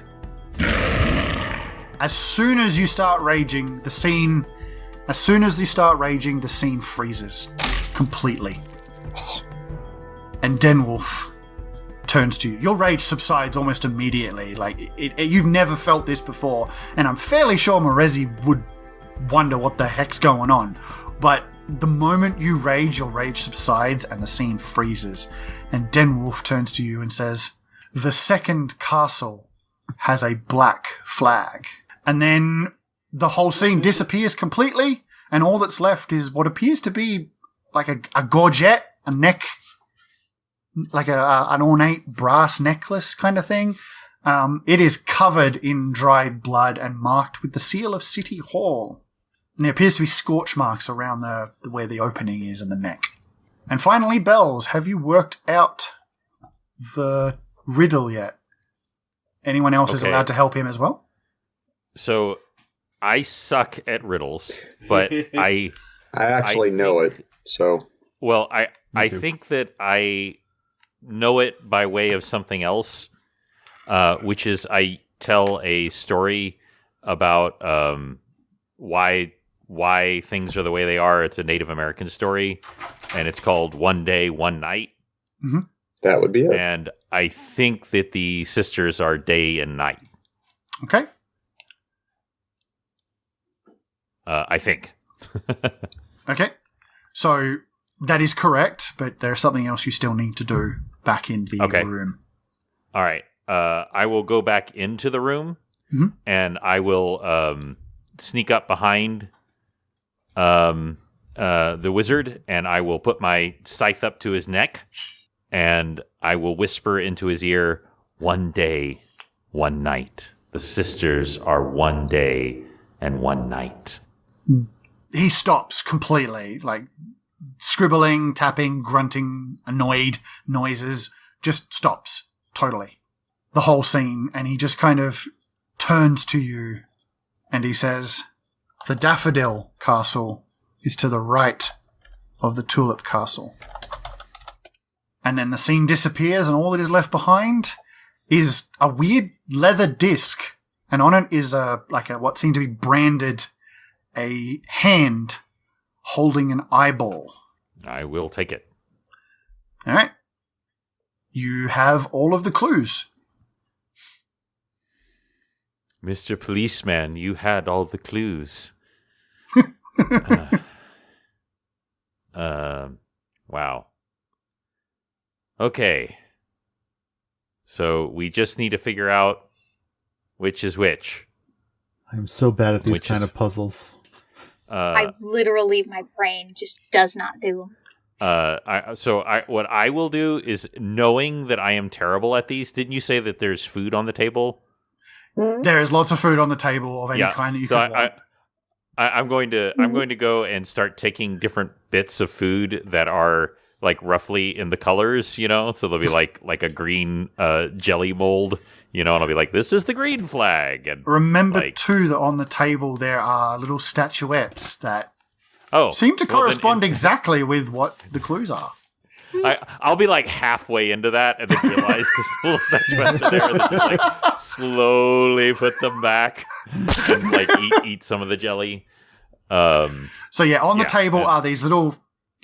As soon as you start raging, the scene freezes completely. And Denwolf turns to you. Your rage subsides almost immediately. Like, you've never felt this before, and I'm fairly sure Morezi would wonder what the heck's going on. But the moment you rage, your rage subsides and the scene freezes. And Denwolf turns to you and says, "The second castle has a black flag." And then the whole scene disappears completely, and all that's left is what appears to be like a gorget, a neck, like an ornate brass necklace kind of thing. It is covered in dried blood and marked with the seal of City Hall. And there appears to be scorch marks around where the opening is in the neck. And finally, Bells, have you worked out the riddle yet? Anyone else is Okay. allowed to help him as well? So I suck at riddles, but I actually know think- it, so... Well, I too. think that I know it by way of something else, which is I tell a story about why things are the way they are. It's a Native American story, and it's called One Day, One Night. That would be it. And I think that the sisters are day and night. Okay. I think. Okay. So that is correct, but there's something else you still need to do back in the Okay. room. All right. I will go back into the room, Mhm. and I will sneak up behind the wizard, and I will put my scythe up to his neck, and I will whisper into his ear, "One day, one night. The sisters are one day and one night." He stops completely, like scribbling, tapping, grunting, annoyed noises, just stops totally. The whole scene, and he just kind of turns to you and he says, "The Daffodil Castle is to the right of the Tulip Castle." And then the scene disappears, and all that is left behind is a weird leather disc, and on it is what seemed to be branded a hand holding an eyeball. I will take it. All right. You have all of the clues. Mr. Policeman, you had all the clues. Wow. Okay. So we just need to figure out which is which. I'm so bad at these kind of puzzles. I literally, my brain just does not do them. What I will do is, knowing that I am terrible at these, didn't you say that there's food on the table? There is lots of food on the table of any kind that you could want. I'm going to go and start taking different bits of food that are like roughly in the colors, you know. So they'll be like a green jelly mold, you know, and I'll be like, "This is the green flag." And remember too that on the table there are little statuettes that seem to correspond exactly with what the clues are. I'll be like halfway into that and then realize this little statuettes are there, and then just like slowly put them back and like eat some of the jelly. On the table are these little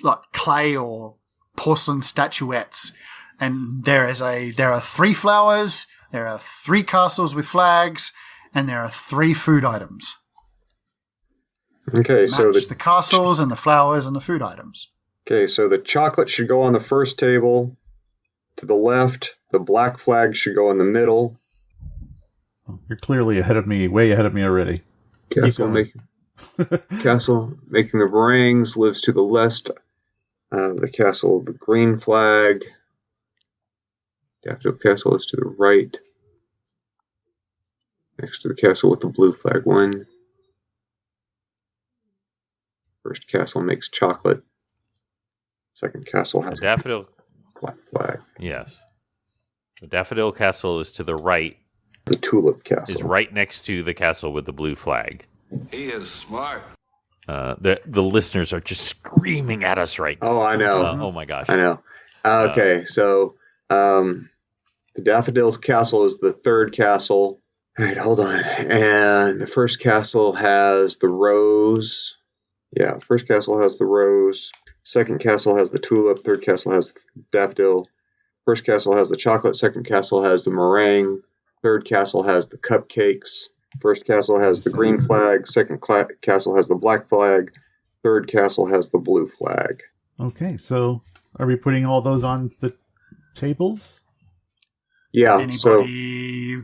like clay or porcelain statuettes, and there are 3 flowers, there are 3 castles with flags, and there are 3 food items. Okay, so the castles and the flowers and the food items. Okay, so the chocolate should go on the first table to the left. The black flag should go in the middle. You're clearly way ahead of me already. Castle making the meringues lives to the left. The castle of the green flag. Daffodil Castle is to the right. Next to the castle with the blue flag 1. First castle makes chocolate. Second castle has a daffodil black flag. Yes. The Daffodil Castle is to the right. The Tulip Castle is right next to the castle with the blue flag. He is smart. The listeners are just screaming at us right now. Oh, I know. Oh my gosh. I know. Okay, so the Daffodil Castle is the third castle. All right, hold on. And the first castle has the rose. Yeah, first castle has the rose. Second castle has the tulip. Third castle has the daffodil. First castle has the chocolate. Second castle has the meringue. Third castle has the cupcakes. First castle has the green flag. Second castle has the black flag. Third castle has the blue flag. Okay, so are we putting all those on the tables? Yeah. Anybody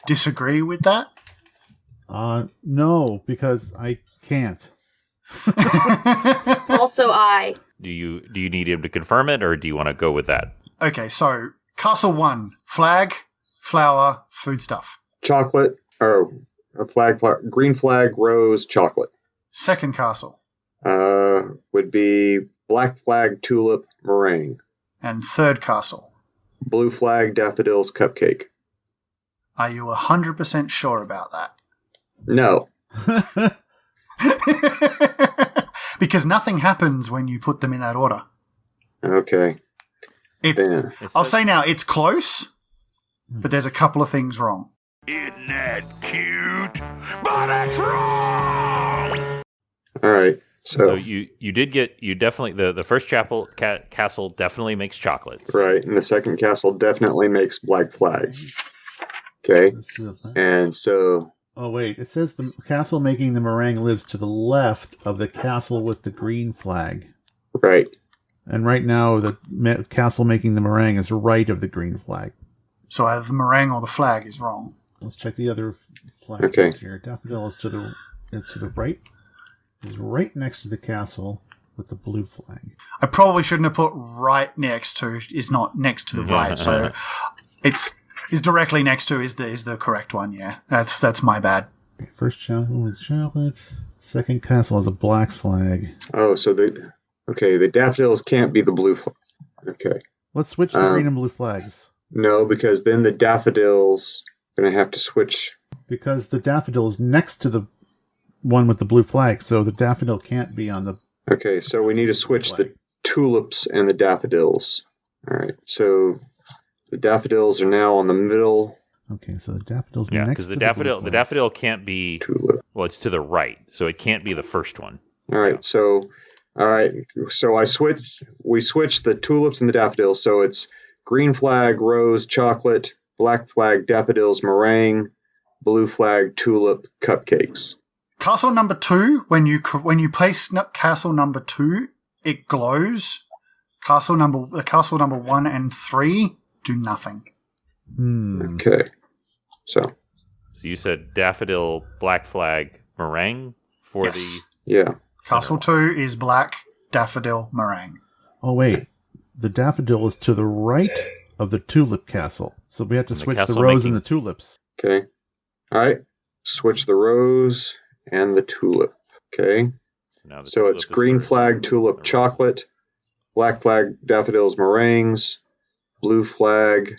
disagree with that? No, because I can't. Also, Do you need him to confirm it, or do you want to go with that? Okay, so Castle 1, flag, flower, foodstuff. Chocolate, or a flag, green flag, rose, chocolate. Second castle. Would be black flag, tulip, meringue. And third castle. Blue flag, daffodils, cupcake. Are you 100% sure about that? No. Because nothing happens when you put them in that order. Okay. I'll say now, it's close, but there's a couple of things wrong. Isn't that cute? But it's wrong! All right. So you definitely, the first castle definitely makes chocolate. Right, and the second castle definitely makes black flag. Okay. And so... Oh, wait. It says the castle making the meringue lives to the left of the castle with the green flag. Right. And right now, the castle making the meringue is right of the green flag. So either the meringue or the flag is wrong. Let's check the other flag here. Daffodil is to the right. Is right next to the castle with the blue flag. I probably shouldn't have put right next to, is not next to the right. So is directly next to is the correct one, yeah. That's my bad. Okay, first castle with chocolates. Second castle has a black flag. Oh, so the daffodils can't be the blue flag. Okay. Let's switch the green and blue flags. No, because then the daffodils are going to have to switch. Because the daffodil is next to the one with the blue flag, so the daffodil can't be on the... Okay, so we need to switch the tulips and the daffodils. All right, so The daffodils are now on the middle. Okay, so the daffodils Yeah, next because to the blue daffodil can't be. Tulip. Well, it's to the right, so it can't be the first one. All right, so we switched the tulips and the daffodils, so it's green flag, rose, chocolate, black flag, daffodils, meringue, blue flag, tulip, cupcakes. Castle number 2, when you place castle number 2, it glows. Castle number 1 and 3 do nothing. Okay, so you said daffodil, black flag, meringue for Yes. yeah. Castle 2 is black, daffodil, meringue. Oh, wait. The daffodil is to the right of the tulip castle. So we have to And the switch the castle rose making- and the tulips. Okay, all right. Switch the rose and the tulip. Okay, Now the so tulip it's is green first. flag, tulip, chocolate, black flag, daffodils, meringues, blue flag,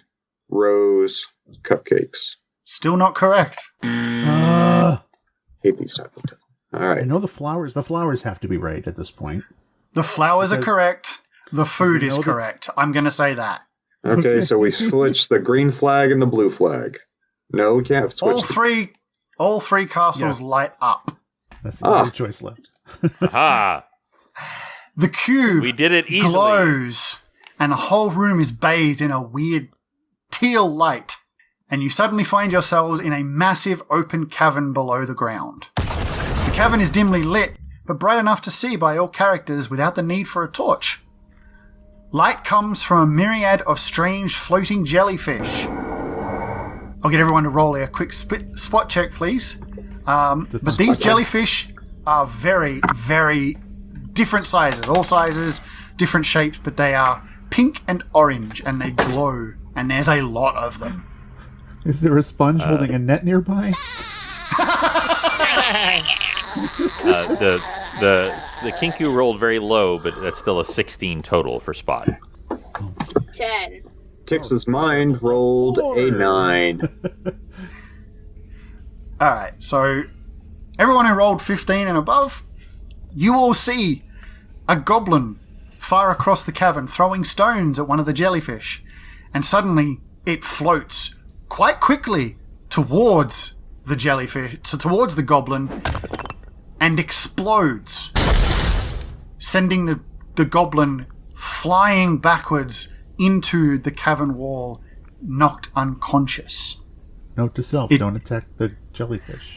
rose, cupcakes. Still not correct. Hate these type of things. All I right. know the flowers have to be right at this point. The flowers are Because- correct. The food You is know the- correct. I'm going to say that. Okay, so we switched the green flag and the blue flag. No, we can't switch. All three castles Yeah. light up. That's the only choice left. Aha! The cube We did it easily. glows, and the whole room is bathed in a weird teal light, and you suddenly find yourselves in a massive open cavern below the ground. The cavern is dimly lit, but bright enough to see by all characters without the need for a torch. Light comes from a myriad of strange floating jellyfish. I'll get everyone to roll a quick spot check, please. But these jellyfish are very, very different sizes. All sizes, different shapes, but they are pink and orange, and they glow, and there's a lot of them. Is there a sponge holding a net nearby? The Kinku rolled very low, but that's still a 16 total for Spot. 10. Tix's mind rolled a 9. Alright, so everyone who rolled 15 and above, you all see a goblin far across the cavern throwing stones at one of the jellyfish, and suddenly it floats quite quickly towards the jellyfish, so towards the goblin, and explodes, sending the goblin flying backwards into the cavern wall, knocked unconscious. Note to self, don't attack the jellyfish.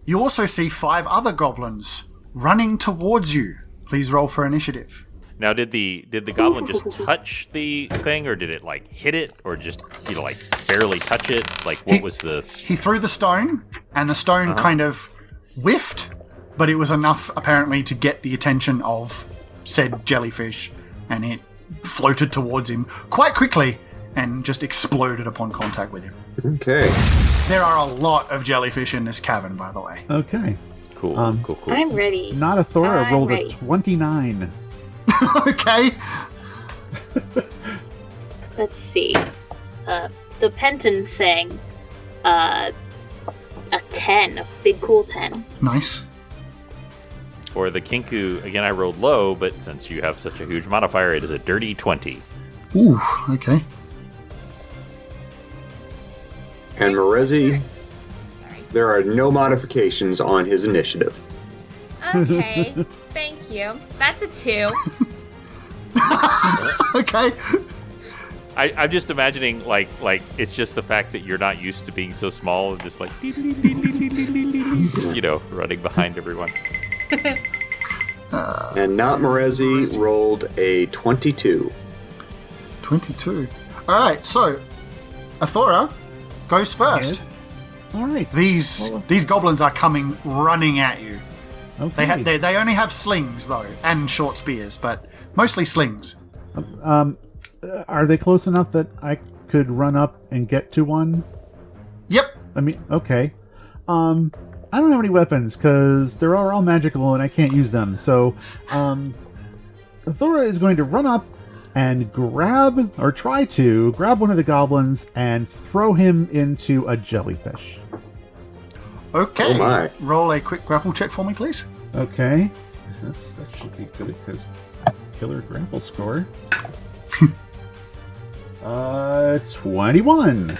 You also see 5 other goblins running towards you. Please roll for initiative. Now, did the goblin just touch the thing, or did it like hit it, or just like barely touch it? Like, what was the? He threw the stone, and the stone kind of whiffed, but it was enough apparently to get the attention of said jellyfish, and it floated towards him quite quickly and just exploded upon contact with him. Okay. There are a lot of jellyfish in this cavern, by the way. Okay. Cool, cool. I'm ready. Thora I'm rolled ready. a 29. Okay. Let's see. The Penton thing. A 10. A big cool 10. Nice. For the Kinku, again, I rolled low, but since you have such a huge modifier, it is a dirty 20. Ooh, okay. And Morezi, there are no modifications on his initiative. Okay, thank you. That's a 2. Okay. I'm just imagining, like it's just the fact that you're not used to being so small and just like, running behind everyone. And not Morezi rolled a 22. 22. Alright, so Athora goes first. Yes. All right. These goblins are coming running at you. Okay. They only have slings though, and short spears, but mostly slings. Are they close enough that I could run up and get to one? Yep. I mean, okay. I don't have any weapons because they're all magical and I can't use them. So, Thora is going to run up and try to grab one of the goblins and throw him into a jellyfish. Okay. Oh my. Roll a quick grapple check for me, please. Okay. That should be good because killer grapple score. 21.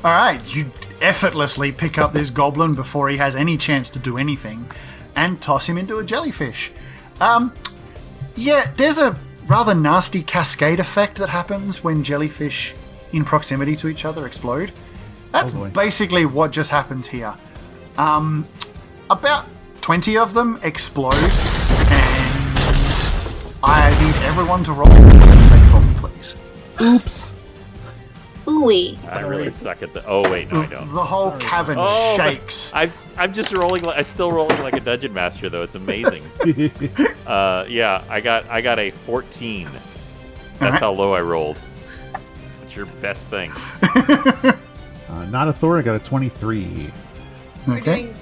All right, you effortlessly pick up this goblin before he has any chance to do anything and toss him into a jellyfish. Yeah, there's a rather nasty cascade effect that happens when jellyfish in proximity to each other explode. That's basically what just happens here. About 20 of them explode, and I need everyone to roll a save for me, please. Oops. Ooey. I really suck at the. Oh wait, no, I don't. The whole cavern shakes. I'm just rolling. I'm still rolling like a dungeon master, though. It's amazing. Yeah, I got a 14. That's how low I rolled. It's your best thing. Not a Thor. I got a 23. We're doing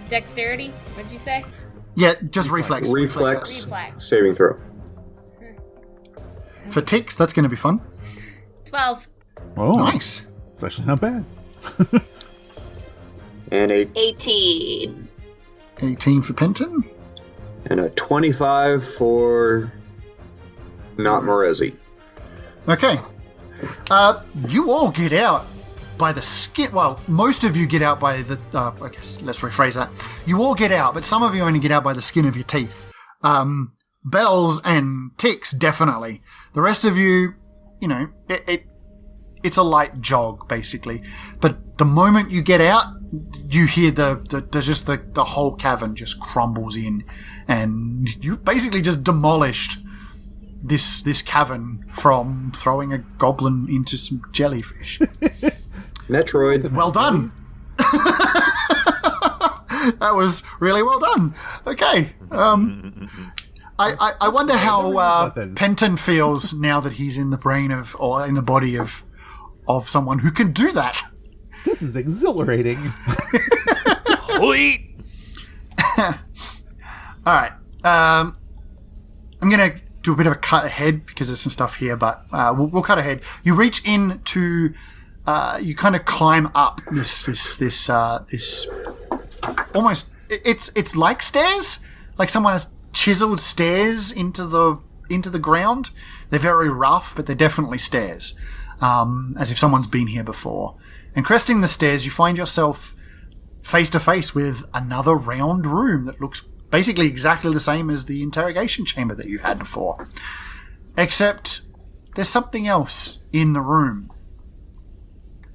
dexterity. What'd you say? Yeah, just reflex. Reflex. Reflex. Saving throw. For ticks, that's going to be fun. 12. Oh, Nice. It's actually not bad. And 18. 18 for Penton. and a 25 for not Morezi. Okay. You all get out by the skin. Well, most of you get out by the. I guess let's rephrase that. You all get out, but some of you only get out by the skin of your teeth. Bells and ticks, definitely. The rest of you, you know, it's a light jog, basically. But the moment you get out, you hear the whole cavern just crumbles in, and you've basically just demolished this cavern from throwing a goblin into some jellyfish. Metroid. Well done. That was really well done. Okay. I wonder how Penton feels now that he's in the brain of, or in the body of someone who can do that. This is exhilarating. Sweet. All right. I'm going to do a bit of a cut ahead because there's some stuff here, but we'll cut ahead. You reach in to, you kind of climb up this almost, it's like stairs, like someone has chiseled stairs into the ground. They're very rough, but they're definitely stairs, as if someone's been here before. And cresting the stairs, you find yourself face to face with another round room that looks basically exactly the same as the interrogation chamber that you had before. Except there's something else in the room.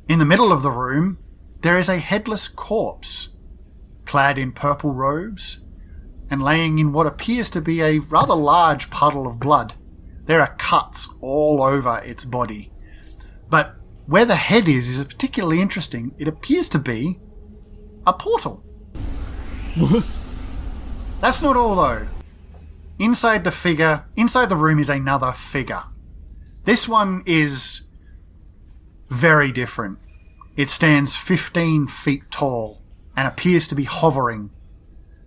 In the middle of the room, there is a headless corpse, clad in purple robes, and laying in what appears to be a rather large puddle of blood. There are cuts all over its body. But where the head is particularly interesting. It appears to be a portal. That's not all, though. Inside the room is another figure. This one is very different. It stands 15 feet tall and appears to be hovering.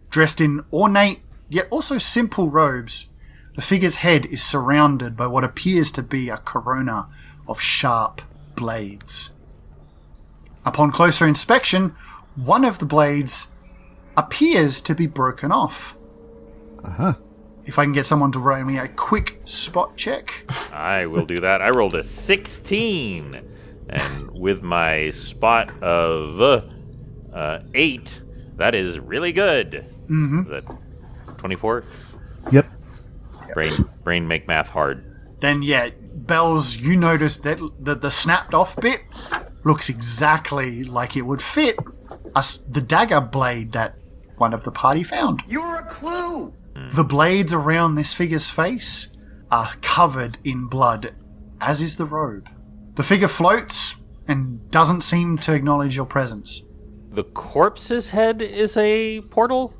Dressed in ornate, yet also simple robes, the figure's head is surrounded by what appears to be a corona of sharp blades. Upon closer inspection, one of the blades appears to be broken off. If I can get someone to roll me a quick spot check. I will do that. I rolled a 16. And with my spot of 8, that is really good. Mm-hmm. Is that 24? Yep. Brain make math hard. Then, yeah, Bells, you notice that the snapped off bit looks exactly like it would fit the dagger blade that one of the party found. You're a clue! The blades around this figure's face are covered in blood, as is the robe. The figure floats and doesn't seem to acknowledge your presence. The corpse's head is a portal?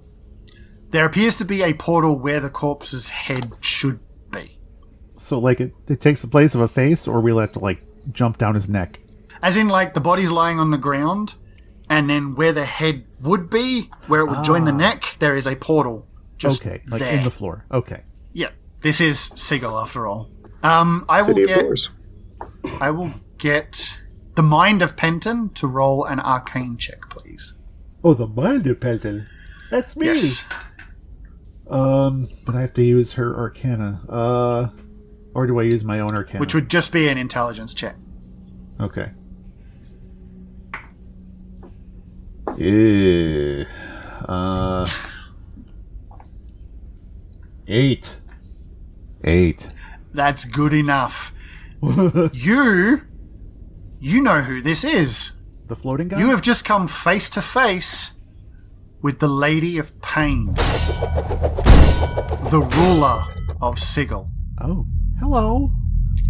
There appears to be a portal where the corpse's head should be. So, like, it takes the place of a face, or we'll have to, like, jump down his neck? As in, like, the body's lying on the ground, and then where the head would be, where it would join the neck, there is a portal. Just okay, like there. in the floor. Okay. Yeah, this is Sigil after all. I will get the mind of Penton to roll an arcane check, please. Oh, the mind of Penton. That's me. Yes. But I have to use her arcana. Or do I use my own arcana? Which would just be an intelligence check. Okay. Yeah. 8. 8. That's good enough. You know who this is. The floating guy? You have just come face to face with the Lady of Pain, the ruler of Sigil. Oh, hello.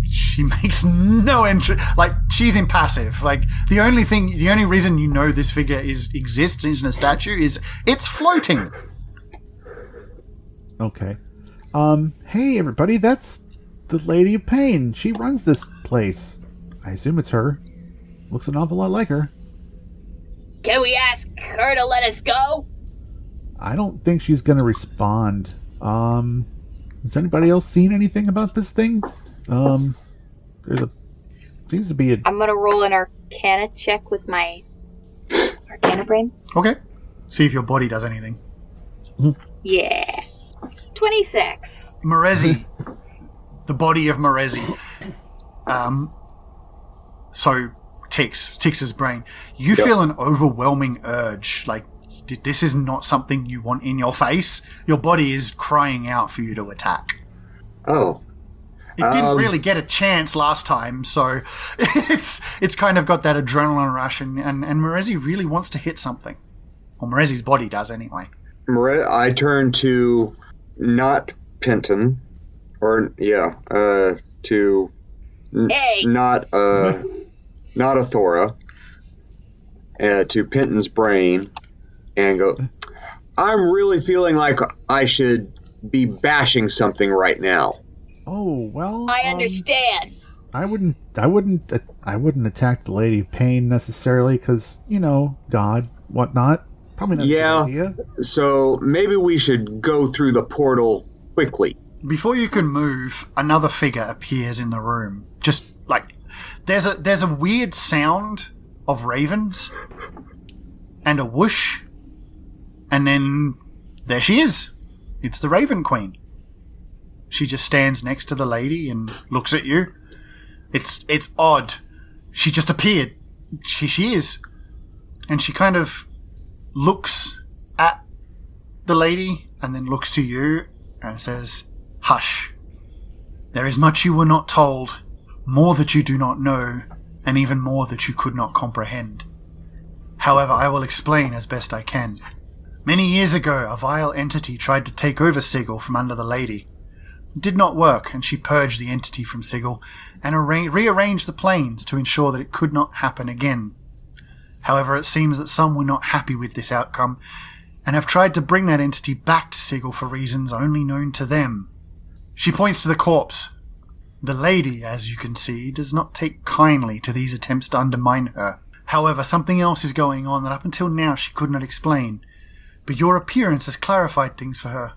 She makes no entry. Like, she's impassive. Like, the only reason you know this figure exists in a statue is it's floating. Okay. Hey everybody, that's the Lady of Pain. She runs this place. I assume it's her. Looks an awful lot like her. Can we ask her to let us go? I don't think she's gonna respond. Has anybody else seen anything about this thing? Seems to be a... I'm gonna roll an Arcana check with my Arcana brain. Okay. See if your body does anything. Yeah. 26. Morezi. The body of Morezi. So, Tix's brain. You feel an overwhelming urge. Like, this is not something you want in your face. Your body is crying out for you to attack. Oh. It didn't really get a chance last time, so it's kind of got that adrenaline rush, and Morezi really wants to hit something. Well, Morezi's body does anyway. I turn to not Penton, to not Athora, to Penton's brain, and go, I'm really feeling like I should be bashing something right now. Oh, well... I understand. I wouldn't attack the Lady of Pain necessarily, because, God, whatnot. Probably not a good idea. So maybe we should go through the portal quickly. Before you can move, another figure appears in the room. Just like there's a weird sound of ravens and a whoosh, and then there she is. It's the Raven Queen. She just stands next to the lady and looks at you. It's odd. She just appeared. She is, and she kind of looks at the lady and then looks to you and says, "Hush. There is much you were not told, more that you do not know, and even more that you could not comprehend. However, I will explain as best I can. Many years ago, a vile entity tried to take over Sigil from under the lady. It did not work, and she purged the entity from Sigil and rearranged the planes to ensure that it could not happen again. However, it seems that some were not happy with this outcome and have tried to bring that entity back to Sigil for reasons only known to them." She points to the corpse. The lady, as you can see, does not take kindly to these attempts to undermine her. However, something else is going on that up until now she could not explain, but your appearance has clarified things for her.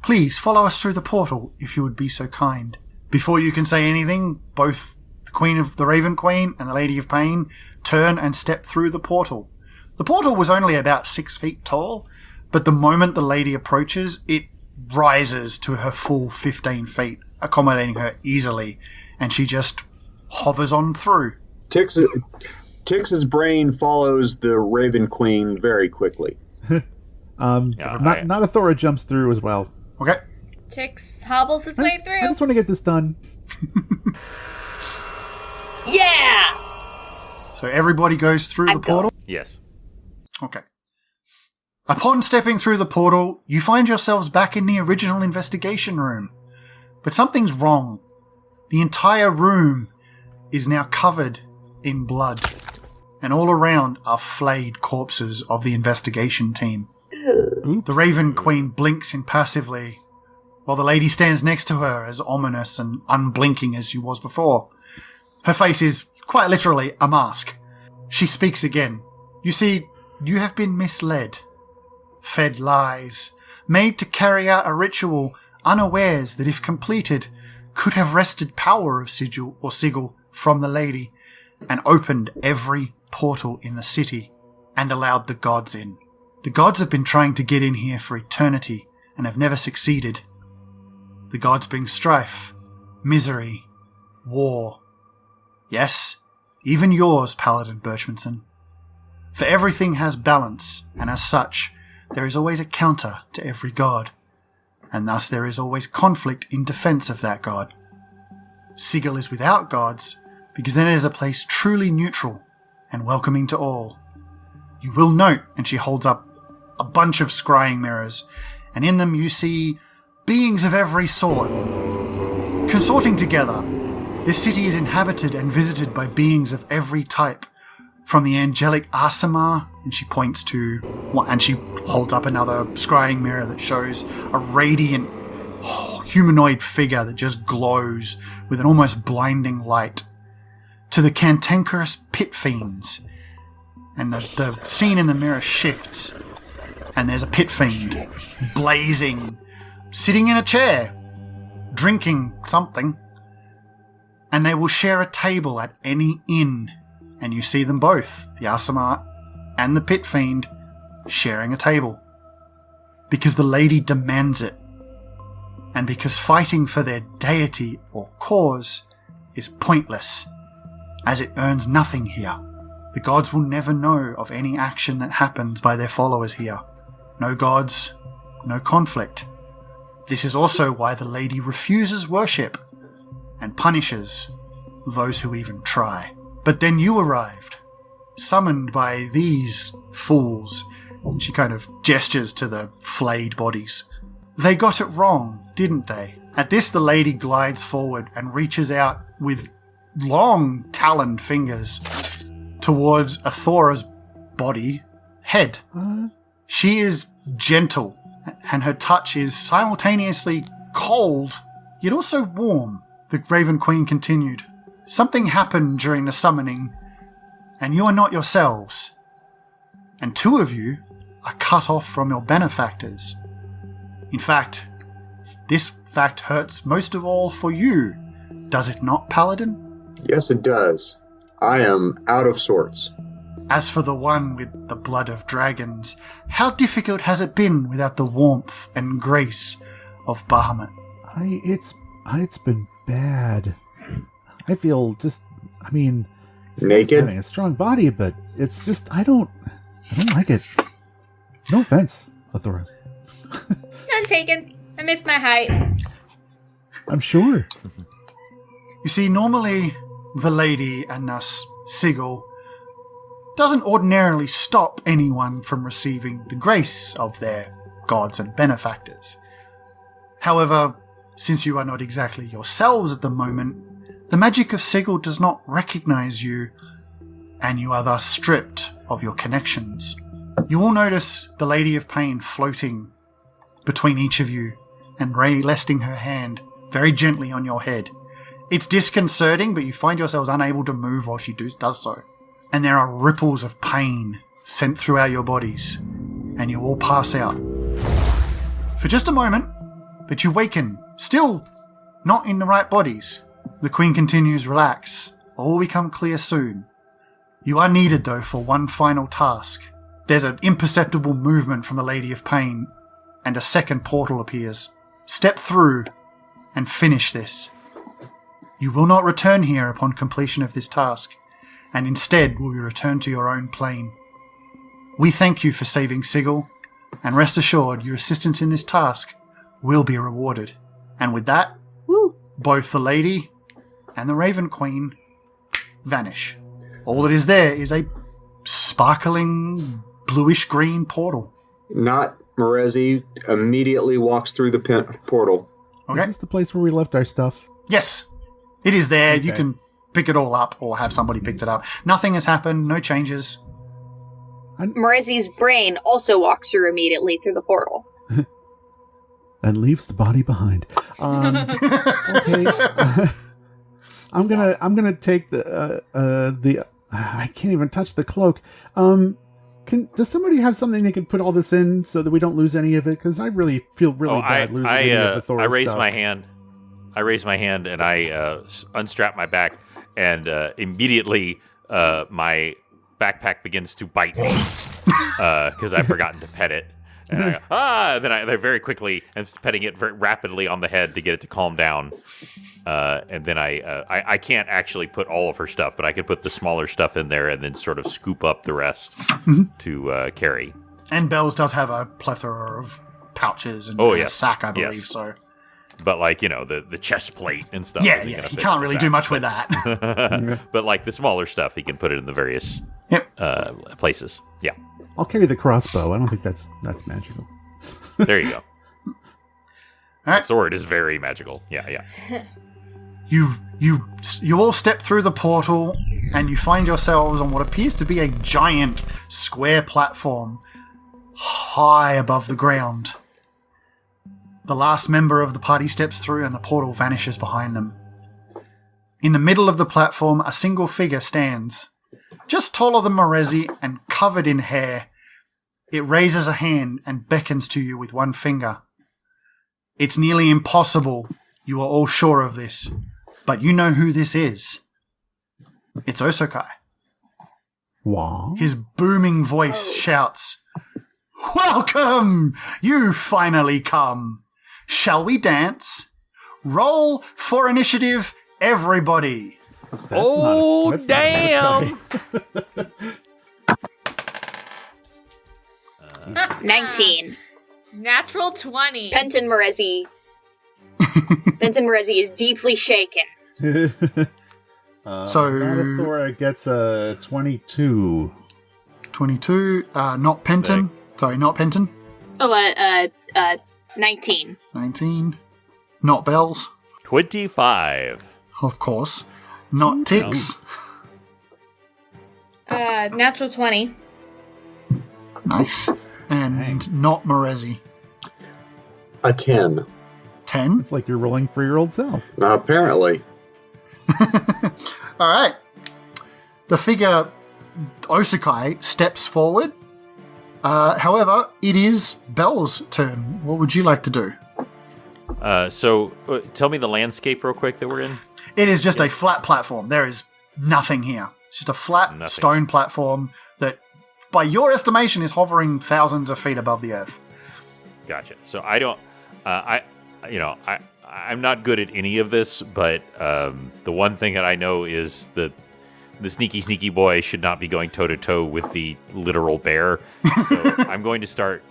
Please follow us through the portal, if you would be so kind. Before you can say anything, both the Raven Queen and the Lady of Pain turn and step through the portal. The portal was only about 6 feet tall, but the moment the lady approaches, it rises to her full 15 feet, accommodating her easily, and she just hovers on through. Tix's brain follows the Raven Queen very quickly. Not Athora jumps through as well. Okay. Tix hobbles his way through. I just want to get this done. Yeah! So everybody goes through the portal? Yes. Okay. Upon stepping through the portal, you find yourselves back in the original investigation room. But something's wrong. The entire room is now covered in blood, and all around are flayed corpses of the investigation team. Oops. The Raven Queen blinks impassively, while the lady stands next to her as ominous and unblinking as she was before. Her face is, quite literally, a mask. She speaks again. You see, you have been misled, fed lies, made to carry out a ritual unawares that, if completed, could have wrested power of Sigil from the lady and opened every portal in the city and allowed the gods in. The gods have been trying to get in here for eternity and have never succeeded. The gods bring strife, misery, war. Yes, Even yours, Paladin Birchmanson. For everything has balance, and as such, there is always a counter to every god, and thus there is always conflict in defense of that god. Sigil is without gods, because then it is a place truly neutral and welcoming to all. You will note, and she holds up a bunch of scrying mirrors, and in them you see beings of every sort, consorting together. This city is inhabited and visited by beings of every type, from the angelic Asimar, and she points to, and she holds up another scrying mirror that shows a radiant humanoid figure that just glows with an almost blinding light, to the cantankerous pit fiends. And the scene in the mirror shifts, and there's a pit fiend, blazing, sitting in a chair, drinking something, and they will share a table at any inn, and you see them both, the Asimar and the pit fiend, sharing a table. Because the lady demands it, and because fighting for their deity or cause is pointless, as it earns nothing here. The gods will never know of any action that happens by their followers here. No gods, no conflict. This is also why the lady refuses worship and punishes those who even try. But then you arrived, summoned by these fools, and she kind of gestures to the flayed bodies. They got it wrong, didn't they? At this, the lady glides forward and reaches out with long taloned fingers towards Athora's head. She is gentle, and her touch is simultaneously cold, yet also warm. The Raven Queen continued. Something happened during the summoning, and you are not yourselves. And 2 of you are cut off from your benefactors. In fact, this fact hurts most of all for you, does it not, Paladin? Yes, it does. I am out of sorts. As for the one with the blood of dragons, how difficult has it been without the warmth and grace of Bahamut? It's been bad. I feel just, it's nice Naked? having a strong body, but it's just, I don't like it. No offense, Athora. None taken. I miss my height. I'm sure. You see, normally the lady and thus Sigil doesn't ordinarily stop anyone from receiving the grace of their gods and benefactors. However, since you are not exactly yourselves at the moment, the magic of Sigil does not recognize you, and you are thus stripped of your connections. You will notice the Lady of Pain floating between each of you and resting her hand very gently on your head. It's disconcerting, but you find yourselves unable to move while she does so. And there are ripples of pain sent throughout your bodies, and you all pass out. For just a moment, but you waken, still not in the right bodies. The Queen continues, relax. All will become clear soon. You are needed, though, for one final task. There's an imperceptible movement from the Lady of Pain, and a second portal appears. Step through and finish this. You will not return here upon completion of this task, and instead will be returned to your own plane. We thank you for saving Sigil, and rest assured your assistance in this task will be rewarded. And with that, both the lady and the Raven Queen vanish. All that is there is a sparkling bluish-green portal. Not Morezi immediately walks through the portal. Okay? Is this the place where we left our stuff? Yes, it is there. Okay. You can pick it all up or have somebody pick it up. Nothing has happened, no changes. Morezi's brain also walks through immediately through the portal. And leaves the body behind. Okay. I'm gonna take the I can't even touch the cloak. Does somebody have something they can put all this in so that we don't lose any of it? Because I really feel bad losing any of the Thor I raised stuff. my hand. And I unstrap my back, and immediately my backpack begins to bite me because I've forgotten to pet it. And I go, then I very quickly am petting it very rapidly on the head to get it to calm down. And then I can't actually put all of her stuff, but I can put the smaller stuff in there and then sort of scoop up the rest to carry. And Bells does have a plethora of pouches and a sack, I believe, so... But, like, the chest plate and stuff. Yeah, he can't really do much with that. But, like, the smaller stuff, he can put it in the various places. Yeah. I'll carry the crossbow. I don't think that's magical. There you go. All right. The sword is very magical. Yeah. You all step through the portal, and you find yourselves on what appears to be a giant square platform high above the ground. The last member of the party steps through, and the portal vanishes behind them. In the middle of the platform, a single figure stands. Just taller than Morezi and covered in hair, it raises a hand and beckons to you with one finger. It's nearly impossible, you are all sure of this, but you know who this is. It's Osokai. Wow. His booming voice shouts, "Welcome! You finally come! Shall we dance? Roll for initiative, everybody!" That's damn! 19. Natural 20. Penton Morezi is deeply shaken. So- Thora gets a 22. 22, not Penton. Sorry, not Penton. Oh, 19. 19. Not Bells, 25. of course. Not Tix. Natural 20. Nice. And not Morezi. A 10. 10. It's like you're rolling for your old self. Apparently. All right. The figure Osokai steps forward. However, it is Belle's turn. What would you like to do? So tell me the landscape real quick that we're in. It is just a flat platform. There is nothing here. It's just a flat stone platform that, by your estimation, is hovering thousands of feet above the earth. Gotcha. So I don't, I'm not good at any of this, but the one thing that I know is that the sneaky boy should not be going toe-to-toe with the literal bear. So I'm going to start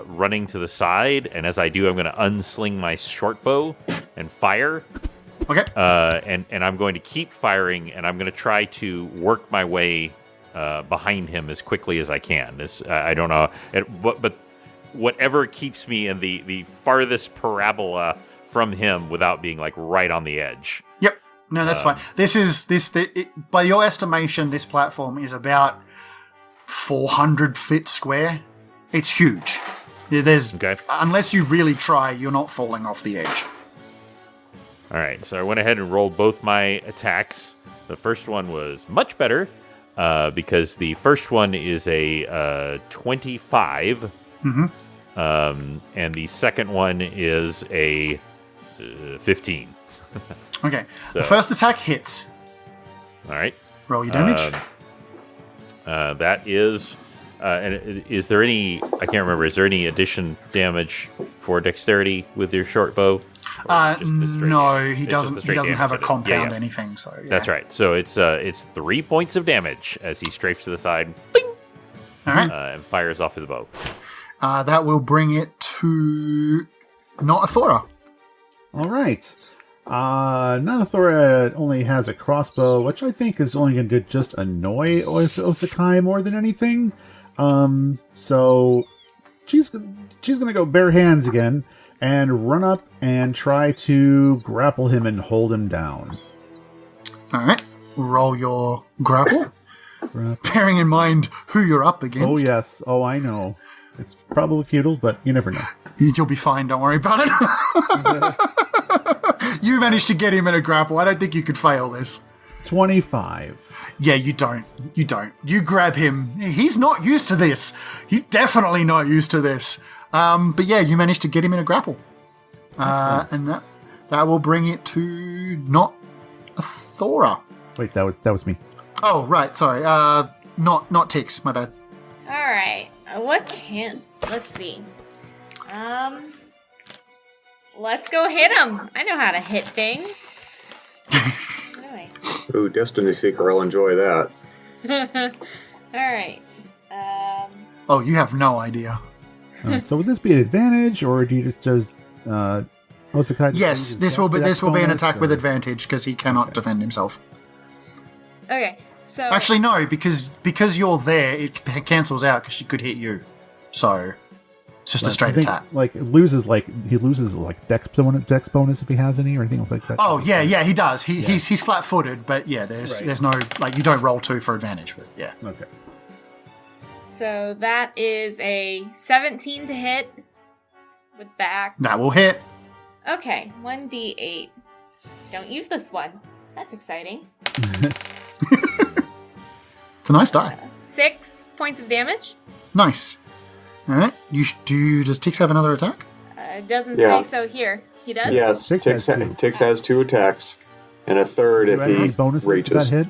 running to the side, and as I do, I'm going to unsling my short bow and fire. Okay. And I'm going to keep firing, and I'm going to try to work my way behind him as quickly as I can. I don't know, but whatever keeps me in the farthest parabola from him without being like right on the edge. Yep. No, that's fine. By your estimation, this platform is about 400 feet square. It's huge. Unless you really try, you're not falling off the edge. All right, so I went ahead and rolled both my attacks. The first one was much better because the first one is a 25, and the second one is a 15. Okay, the first attack hits. All right. Roll your damage. That is... and is there any... I can't remember. Is there any addition damage for dexterity with your short bow? No, he doesn't. He doesn't have a compound anything. So yeah. That's right. So it's 3 points of damage as he strafes to the side, bing, all right, and fires off his bow. That will bring it to not Athora. All right. Nanathora only has a crossbow, which I think is only going to just annoy Osokai more than anything. So she's going to go bare hands again and run up and try to grapple him and hold him down. All right. Roll your grapple. Bearing in mind who you're up against. Oh, yes. Oh, I know. It's probably futile, but you never know. You'll be fine. Don't worry about it. You managed to get him in a grapple. I don't think you could fail this. 25. Yeah, you don't. You don't. You grab him. He's not used to this. He's definitely not used to this. But yeah, you managed to get him in a grapple. And that will bring it to not Athora. Wait, that was me. Oh, right. Sorry. Not Tix. My bad. Alright. Let's see. Let's go hit him. I know how to hit things. Anyway. Ooh, Destiny Seeker will enjoy that. Alright. Oh, you have no idea. So would this be an advantage, or do you just Osakai? Yes, this will be an attack with advantage because he cannot defend himself. Okay, so... Actually, no, because you're there, it cancels out because she could hit you. So, it's just a straight attack. Like, he loses dex bonus if he has any, or anything like that. Oh, yeah, he does. He's flat-footed, but yeah, there's no, like, you don't roll 2 for advantage, but yeah. Okay. So that is a 17 to hit with the axe. That will hit. Okay, 1d8. Don't use this one. That's exciting. It's a nice die. 6 points of damage. Nice. Alright, does Tix have another attack? It doesn't Yeah. say so here. He does? Yes, Tix has 2 attacks, and a third Do if I have any he bonuses reaches. to that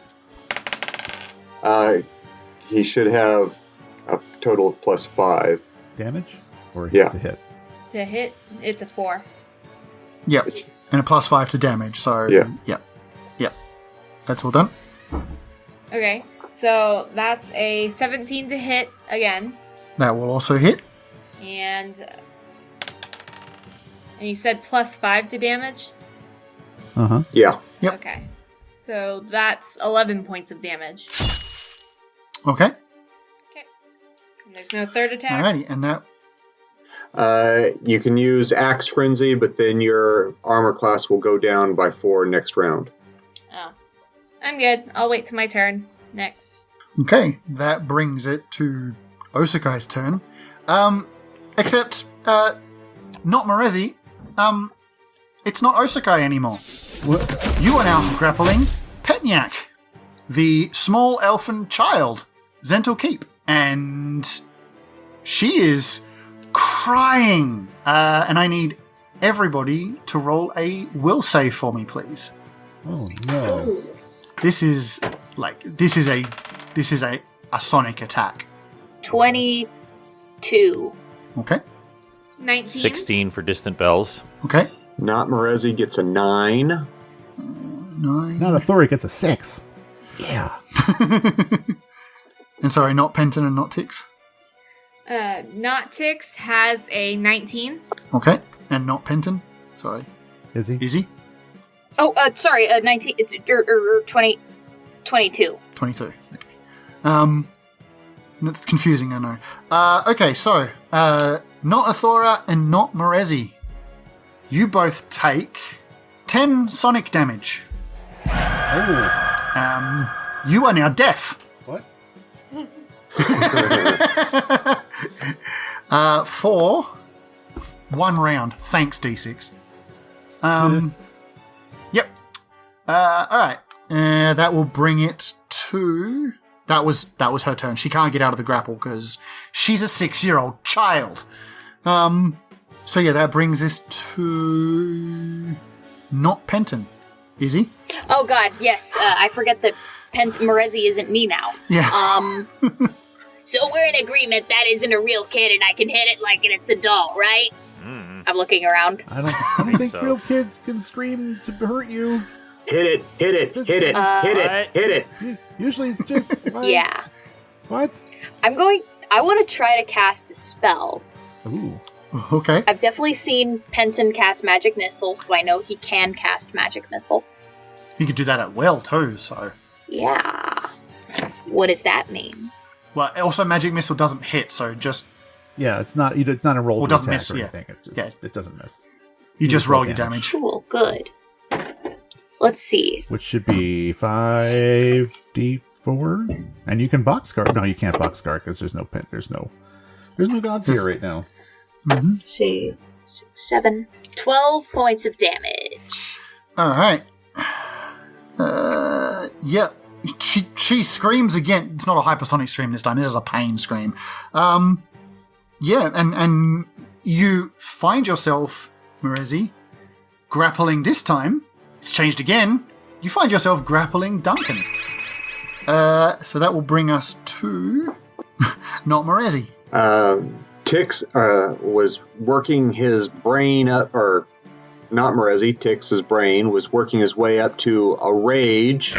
hit? He should have a total of +5. Damage? Or Yeah. to hit? To hit, it's a 4. Yep. And a +5 to damage, so Yeah. Yep. That's all done. Okay, so that's a 17 to hit again. That will also hit. And you said +5 to damage? Uh-huh. Yeah. Yep. Okay. So that's 11 points of damage. Okay. Okay. And there's no third attack? Alrighty, and that You can use Axe Frenzy, but then your armor class will go down by 4 next round. Oh. I'm good. I'll wait till my turn. Next. Okay, that brings it to Osakai's turn. Except, not Morezi. It's not Osakai anymore. What? You are now grappling Petniak, the small elfin child, Zental Keep. And she is crying. And I need everybody to roll a will save for me, please. Oh, no. This is a sonic attack. 22. Okay. 19. 16 for distant bells. Okay. Not Morezi gets a 9. 9. Not Authority gets a 6. Yeah. And sorry, not Penton and not Tix. Not Tix has a 19. Okay. And not Penton. Sorry. Is he? Is he? Oh, sorry, 19. It's 20. 22. 22. Okay. It's confusing, I know. Okay, so, not Athora and not Morezi. You both take 10 sonic damage. Oh. You are now deaf. What? For 1 round. Thanks, D6. Yep. Alright. That will bring it to... That was her turn. She can't get out of the grapple because she's a 6-year-old child. So yeah, that brings us to... Not Penton. Is he? Oh god, yes. I forget that Morezi isn't me now. Yeah. So we're in agreement that isn't a real kid and I can hit it like it's a doll, right? I'm looking around. I don't think so. real kids can scream to hurt you. Hit it, hit it, hit it, hit it, hit it. Usually it's just... like, Yeah. What? I want to try to cast a spell. Ooh. Okay. I've definitely seen Penton cast Magic Missile, so I know he can cast Magic Missile. He could do that at will too, so... Yeah. What does that mean? Well, also Magic Missile doesn't hit, so just... Yeah, it's not a roll Well, to it doesn't attack miss, or yeah. anything. It doesn't miss. You just roll roll your damage. Cool, good. Let's see. Which should be 5d4. And you can box guard. No, you can't box guard because there's no gods here right now. Let's see. 7. 12 points of damage. Alright. Yeah. She screams again. It's not a hypersonic scream this time. This is a pain scream. Yeah, and you find yourself, Morezi, grappling this time. It's changed again. You find yourself grappling Duncan. So that will bring us to not Morezi. Tix was working his brain up, or not Morezi, Tix's brain was working his way up to a rage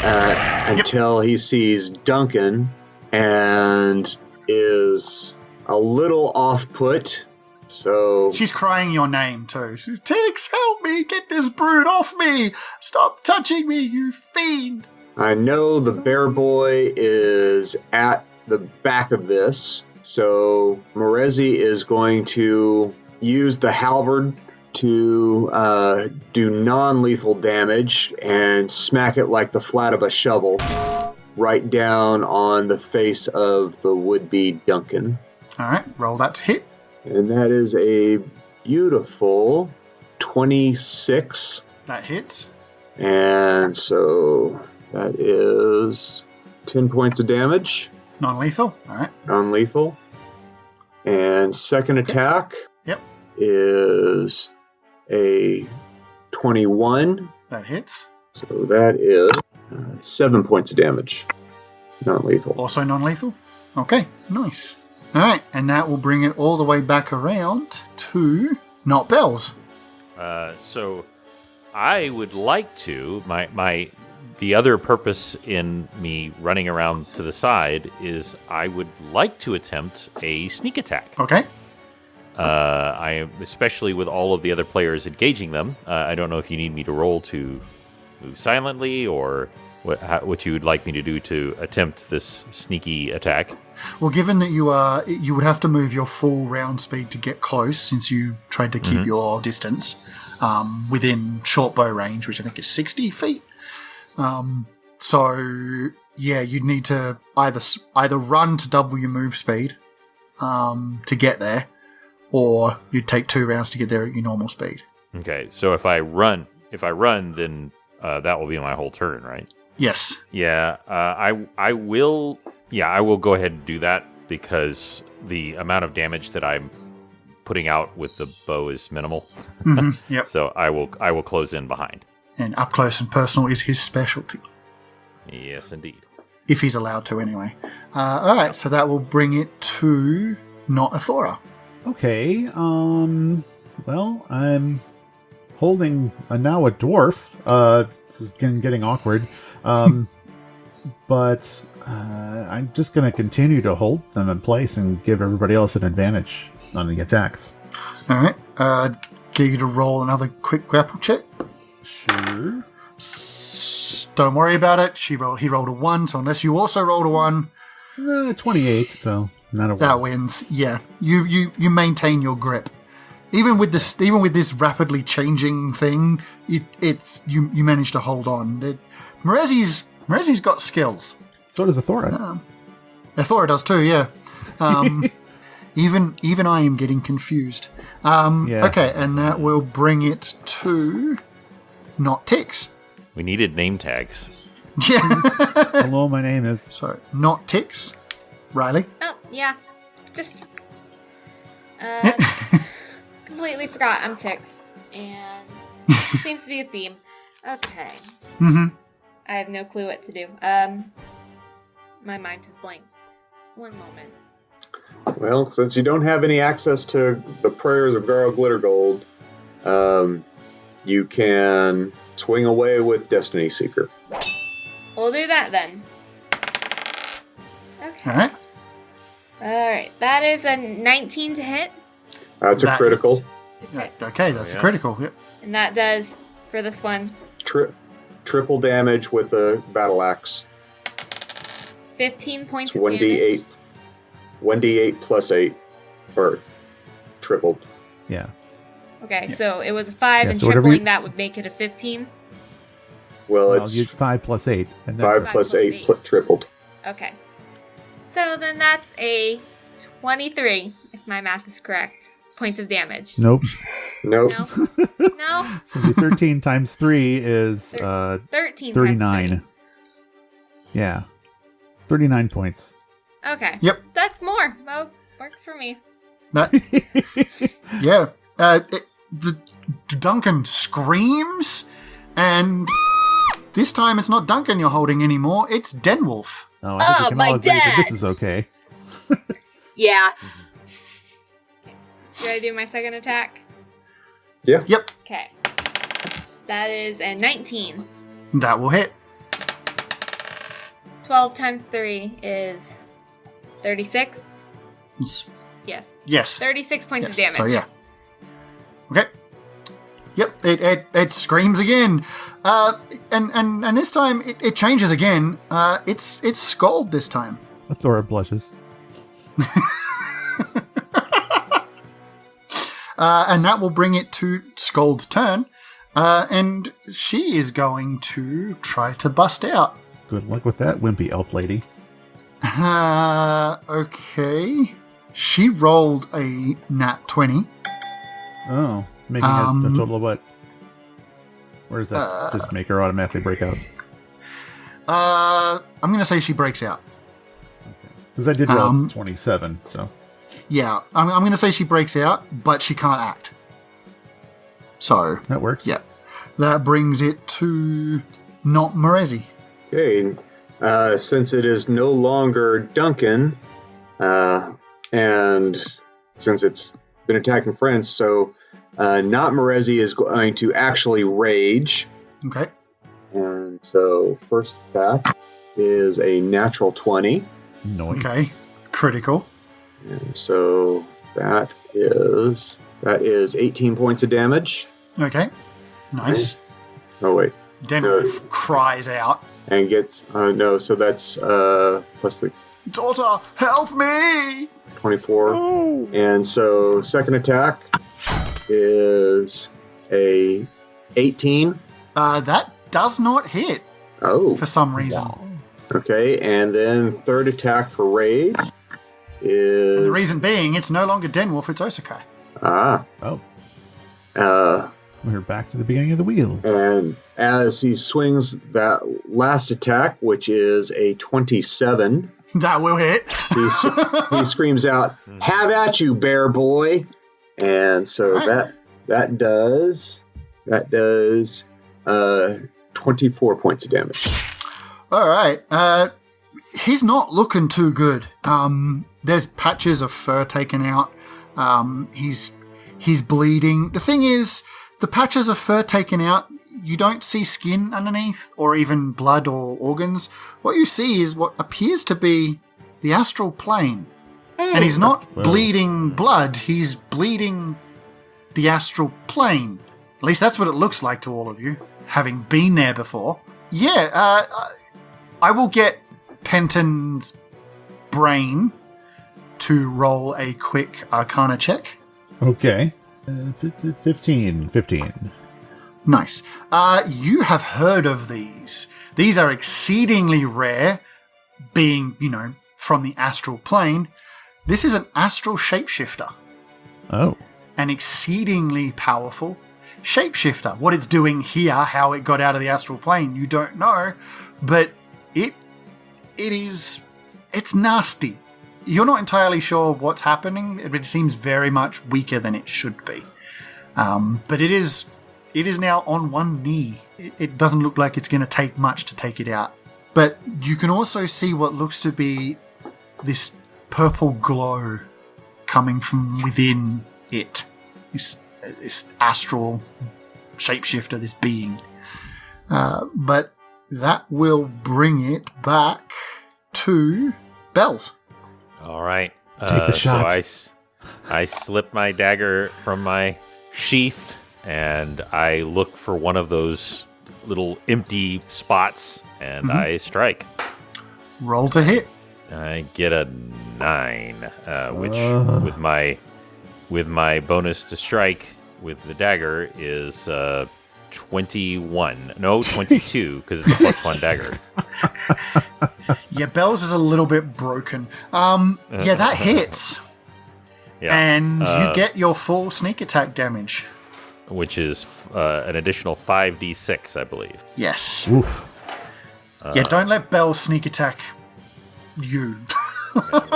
until he sees Duncan and is a little off-put. So She's crying your name too. Tix, help me! Get this brood off me! Stop touching me, you fiend! I know the bear boy is at the back of this, so Morezi is going to use the halberd to do non-lethal damage and smack it like the flat of a shovel right down on the face of the would-be Duncan. Alright, roll that to hit. And that is a beautiful 26. That hits. And so that is 10 points of damage, Non-lethal. Alright. non-lethal. And second attack Yep. is a 21. That hits. So that is 7 points of damage, non-lethal. Also non-lethal. Okay, nice. Alright, and that will bring it all the way back around to not Bells. So I would like to, the other purpose in me running around to the side is I would like to attempt a sneak attack. Okay. Especially with all of the other players engaging them. I don't know if you need me to roll to move silently or what you would like me to do to attempt this sneaky attack. Well, given that you would have to move your full round speed to get close, since you tried to keep your distance within short bow range, which I think is 60 feet. So yeah, you'd need to either run to double your move speed to get there, or you'd take 2 rounds to get there at your normal speed. Okay, so if I run, then that will be my whole turn, right? Yes. Yeah, I will. Yeah, I will go ahead and do that because the amount of damage that I'm putting out with the bow is minimal. Yep. So I will close in behind. And up close and personal is his specialty. Yes, indeed. If he's allowed to, anyway. Alright, so that will bring it to not Athora. Okay, well, I'm holding now a dwarf. This is getting awkward. But I'm just going to continue to hold them in place and give everybody else an advantage on the attacks. Alright, get you to roll another quick grapple check. Sure. Don't worry about it. He rolled a 1, so unless you also rolled a 1... 28, so not a 1. That wins. Yeah, you maintain your grip. Even with this rapidly changing thing, it's you manage to hold on. Morezi's got skills. So does Athora. Athora does too. Yeah. Even I am getting confused. Yeah. Okay, and that will bring it to not Tix. We needed name tags. Yeah. Hello, my name is. So not Tix. Riley. Oh, yeah. Just completely forgot I'm Tix. And seems to be a theme. Okay. Mm-hmm. I have no clue what to do. My mind has blanked. One moment. Well, since you don't have any access to the prayers of Garl Glittergold, you can swing away with Destiny Seeker. We'll do that then. Okay. Alright. Alright. That is a 19 to hit. That's a That critical. is- It's a crit. Okay, that's yeah. a critical. Yep. And that does, for this one, Triple damage with the battle axe. 15 points It's of damage. 1d8 plus 8, or tripled. Yeah. Okay, so it was a 5, Yeah, and so whatever tripling you- that would make it a 15. Well, Well, it's you 5 plus 8. And then 5 5 plus plus 8 8. tripled. Okay. So then that's a 23, if my math is correct. Points of damage. Nope. Nope. No? No? So the 13 times 3 is 13 times 39. Yeah. 39 points. 30. Okay. Yep. That's more. Well, works for me. That, yeah. The Duncan screams, and this time it's not Duncan you're holding anymore, it's Denwolf. Oh, I think we Oh, can my all agree that dad. this is okay. Yeah. Do I do my second attack? Yeah. Yep, Okay. That is a 19. that will hit. 12 times 3 is 36. Yes. Yes. 36 points of Yes. damage. So yeah. Okay. Yep. It screams again, and this time it changes again. It's Scald this time. Athora blushes. And that will bring it to Scald's turn, and she is going to try to bust out. Good luck with that, wimpy elf lady. Okay. She rolled a nat 20. Oh, making a total of what? Where does that just make her automatically break out? I'm going to say she breaks out. Because I did roll 27, so. Yeah, I'm going to say she breaks out, but she can't act. So, That works. yeah. That brings it to not Morezi. Okay. Since it is no longer Duncan, and since it's been attacking friends, so not Morezi is going to actually rage. Okay. And so first attack is a natural 20. Nice. Okay. Critical. And so that is 18 points of damage. Okay. Nice. Oh wait. Denwolf cries out, And gets no, so that's plus 3, "Daughter, help me!" 24. Oh. And so second attack is a 18. That does not hit Oh. for some reason. Okay, and then third attack for rage is And the reason being, it's no longer Denwolf, it's Osakai. Oh, uh we're back to the beginning of the wheel. and as he swings that last attack, which is a 27, That will hit. he screams out, "Have at you, bear boy!" And so Right. that does 24 points of damage. All right. He's not looking too good. There's patches of fur taken out. He's bleeding. The thing is, the patches of fur taken out, you don't see skin underneath or even blood or organs. What you see is what appears to be the astral plane. And he's not bleeding blood, he's bleeding the astral plane. At least that's what it looks like to all of you, having been there before. Yeah, I will get Penton's brain to roll a quick Arcana check. Okay. 15. Nice. You have heard of these. These are exceedingly rare, being, from the astral plane. This is an astral shapeshifter. Oh. An exceedingly powerful shapeshifter. What it's doing here, how it got out of the astral plane, you don't know, but it's nasty. You're not entirely sure what's happening. It seems very much weaker than it should be. But it is now on one knee. It doesn't look like it's going to take much to take it out. But you can also see what looks to be this purple glow coming from within it. This astral shapeshifter, this being. But that will bring it back to Bells. All right. Take the shot. So I slip my dagger from my sheath, and I look for one of those little empty spots, and I strike. Roll to hit. I get a 9, which with my bonus to strike with the dagger is 21. No, 22, because it's a +1 dagger. Yeah, Bells is a little bit broken. Yeah, that hits. Yeah. And you get your full sneak attack damage. Which is an additional 5d6, I believe. Yes. Oof. Yeah, don't let Bells sneak attack you. I'm going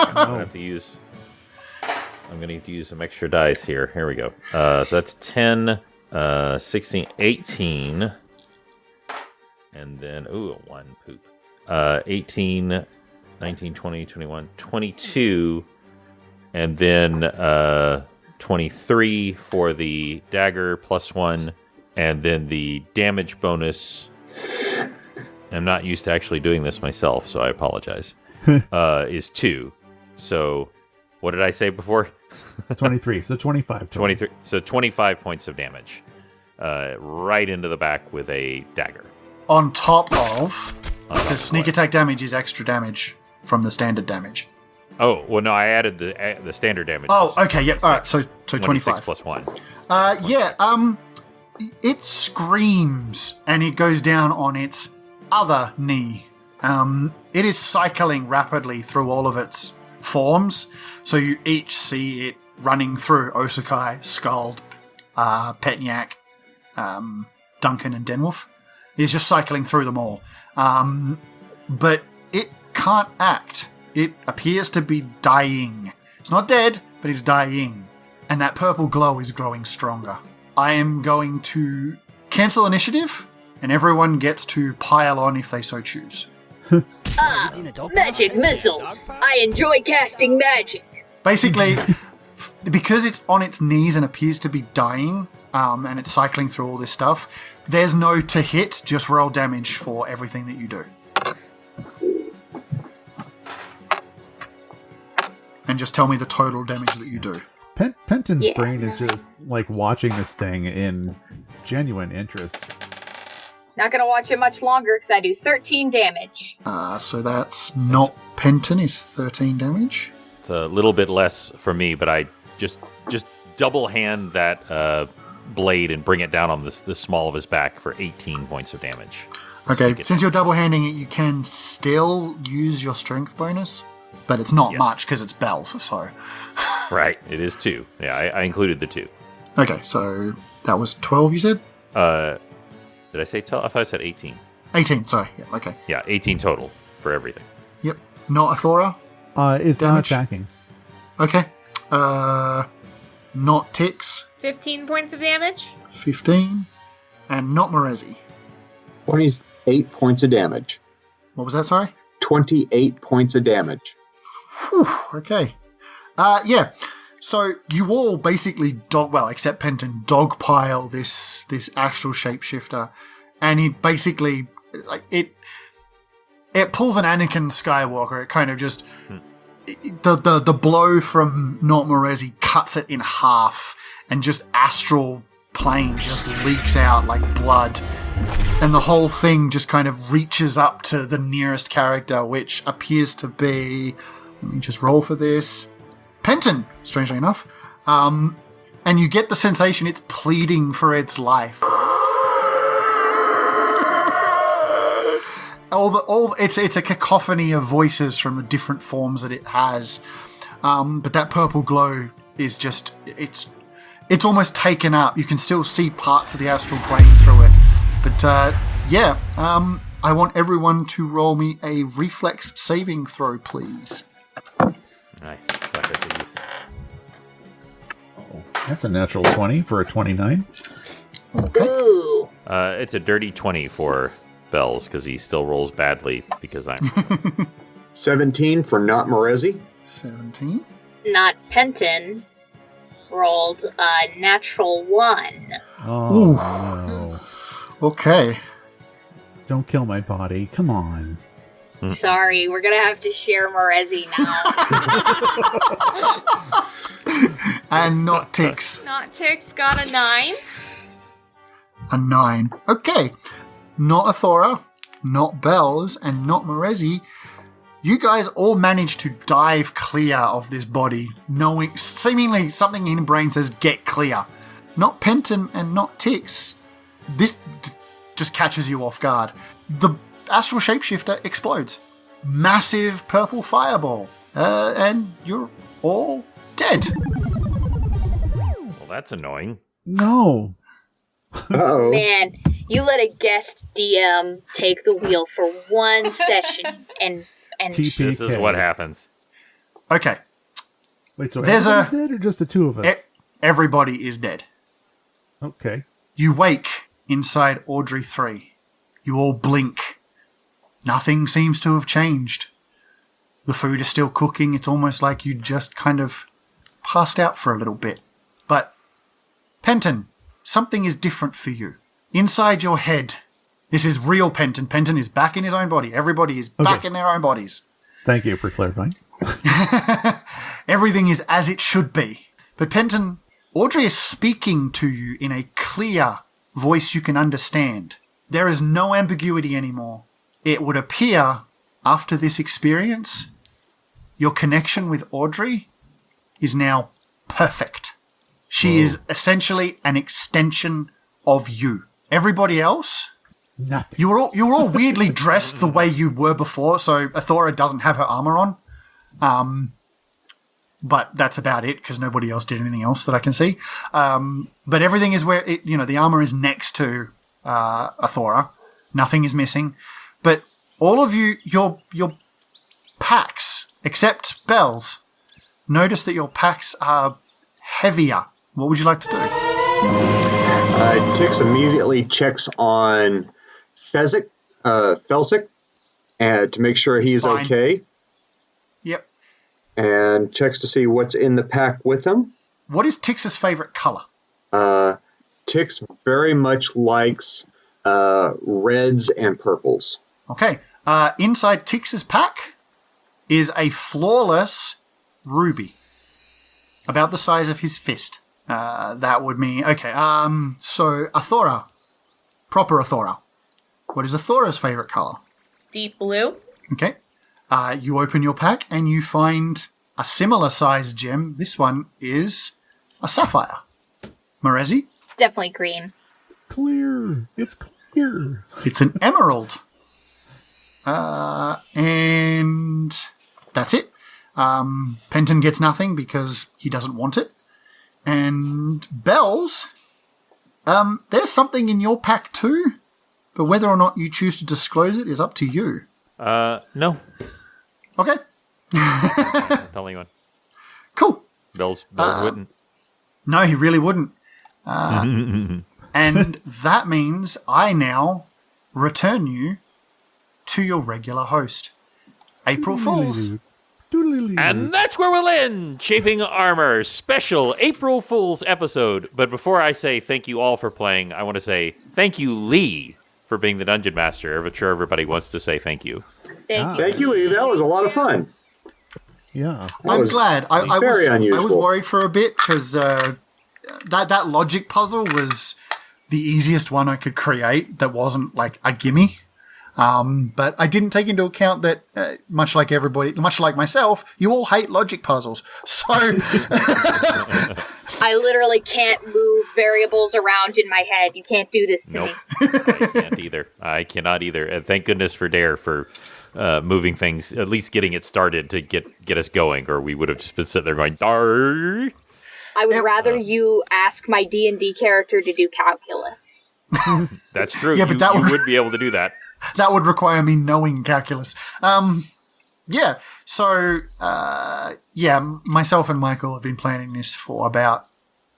to have to use some extra dice here. Here we go. So that's 10, 16, 18. And then, ooh, 1 poop. 18, 19, 20, 21, 22. And then 23 for the dagger +1, and then the damage bonus. I'm not used to actually doing this myself, so I apologize. Is 2. So, what did I say before? 23. So 25. 23. So 25 points of damage. Right into the back with a dagger. On top of... Because sneak attack damage is extra damage from the standard damage. Oh, well, no, I added the standard damage. Oh, okay, yep. All right, so 25. +1. It screams and it goes down on its other knee. It is cycling rapidly through all of its forms, so you each see it running through Osakai, Skald, Petniak, Duncan, and Denwolf. It's just cycling through them all. But it can't act. It appears to be dying. It's not dead, but it's dying. And that purple glow is growing stronger. I am going to cancel initiative, and everyone gets to pile on if they so choose. Magic missiles! I enjoy casting magic! Basically, because it's on its knees and appears to be dying, and it's cycling through all this stuff, there's no to hit, just roll damage for everything that you do. And just tell me the total damage that you do. Penton's brain is just like watching this thing in genuine interest. Not gonna watch it much longer because I do 13 damage. So that's not Penton is 13 damage. It's a little bit less for me, but I just double hand that blade and bring it down on the small of his back for 18 points of damage. Okay, since you're double handing it, you can still use your strength bonus, but it's not much because it's bells, so. Right, it is 2. Yeah, I included the 2. Okay, so that was 12, you said? Did I say 12? I thought I said 18. 18, sorry. Yeah, okay. Yeah, 18 total for everything. Yep. Not Athora? Is now Damage? attacking. Okay. Not Tix? 15 points of damage. 15. And not Morezi. 28 points of damage. What was that, sorry? 28 points of damage. Whew, okay. Yeah. So you all basically except Penton, dogpile this astral shapeshifter, and it basically it pulls an Anakin Skywalker. It kind of just the blow from Not Morezi cuts it in half, and just astral plane just leaks out like blood, and the whole thing just kind of reaches up to the nearest character, which appears to be. Let me just roll for this. Penton, strangely enough. And you get the sensation it's pleading for its life. It's a cacophony of voices from the different forms that it has. But that purple glow is just it's almost taken up. You can still see parts of the astral plane through it. But I want everyone to roll me a reflex saving throw, please. Nice. Sucker thieves. Oh, that's a natural 20 for a 29. Okay. Ooh. It's a dirty 20 for Bells because he still rolls badly because I'm. 17 for Not Morezi. 17. Not Penton rolled a natural 1. Oh, no. Okay. Don't kill my body. Come on. Sorry, we're gonna have to share Morezi now. And not Tix. Not Tix got a 9. A 9. Okay. Not Athora, not Bells, and not Morezi. You guys all managed to dive clear of this body, knowing seemingly something in your brain says get clear. Not Penton and not Tix. This just catches you off guard. The astral shapeshifter explodes. Massive purple fireball. And you're all dead. Well, that's annoying. No. Uh-oh. Man, you let a guest DM take the wheel for one session and TP. This is what happens. Okay. Wait, so There's everybody's dead or just the two of us? Everybody is dead. Okay. You wake inside Audrey 3. You all blink. Nothing seems to have changed. The food is still cooking. It's almost like you just kind of passed out for a little bit. But, Penton, something is different for you. Inside your head, this is real Penton. Penton is back in his own body. Everybody is back in their own bodies. Thank you for clarifying. Everything is as it should be. But Penton, Audrey is speaking to you in a clear voice you can understand. There is no ambiguity anymore. It would appear, after this experience, your connection with Audrey is now perfect. She is essentially an extension of you. Everybody else, Nothing. you were all weirdly dressed the way you were before, so Athora doesn't have her armor on. But that's about it, because nobody else did anything else that I can see. But everything is where, the armor is next to Athora. Nothing is missing. But all of you, your packs, except Bells, notice that your packs are heavier. What would you like to do? Tix immediately checks on Felsic to make sure he's fine. okay, Yep. and checks to see what's in the pack with him. What is Tix's favorite color? Tix very much likes reds and purples. Okay. Inside Tix's pack is a flawless ruby. About the size of his fist. That would mean... Okay, so Athora. Proper Athora. What is Athora's favorite color? Deep blue. Okay. You open your pack and you find a similar sized gem. This one is a sapphire. Marezi? Definitely green. Clear. It's clear. It's an emerald. And that's it. Penton gets nothing because he doesn't want it. And Bells, there's something in your pack too, but whether or not you choose to disclose it is up to you. No. Okay. I'm telling you what. Cool. Bells wouldn't. No, he really wouldn't. And that means I now return you to your regular host. April Fools. And that's where we'll end Chafing Armor special April Fool's episode. But before I say thank you all for playing, I want to say thank you, Lee, for being the Dungeon Master. I'm sure everybody wants to say thank you. Thank you, Lee. That was a lot of fun. Yeah. I'm glad. I very was unusual. worried for a bit because that logic puzzle was the easiest one I could create that wasn't like a gimme. But I didn't take into account that, much like myself, you all hate logic puzzles. So I literally can't move variables around in my head. You can't do this to me. I can't either. I cannot either. And thank goodness for Dare for moving things, at least getting it started to get us going, or we would have just been sitting there going, "Dar." I would rather you ask my D&D character to do calculus. That's true. Yeah, but that you would- would be able to do that. that would require me knowing calculus. Yeah. So, myself and Michael have been planning this for about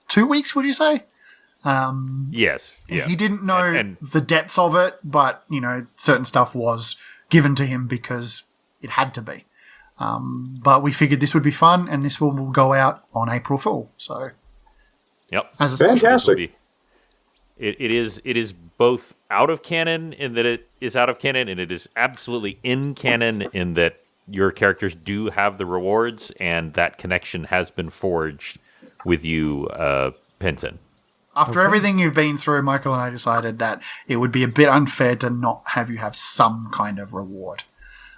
2 weeks, would you say? Yes. Yeah. He didn't know And- the depths of it, but, certain stuff was given to him because it had to be. But we figured this would be fun, and this will go out on April Fool. So, Yep. as a special. Fantastic. It is both out of canon in that it is out of canon, and it is absolutely in canon in that your characters do have the rewards, and that connection has been forged with you, Penton. After everything you've been through, Michael and I decided that it would be a bit unfair to not have you have some kind of reward.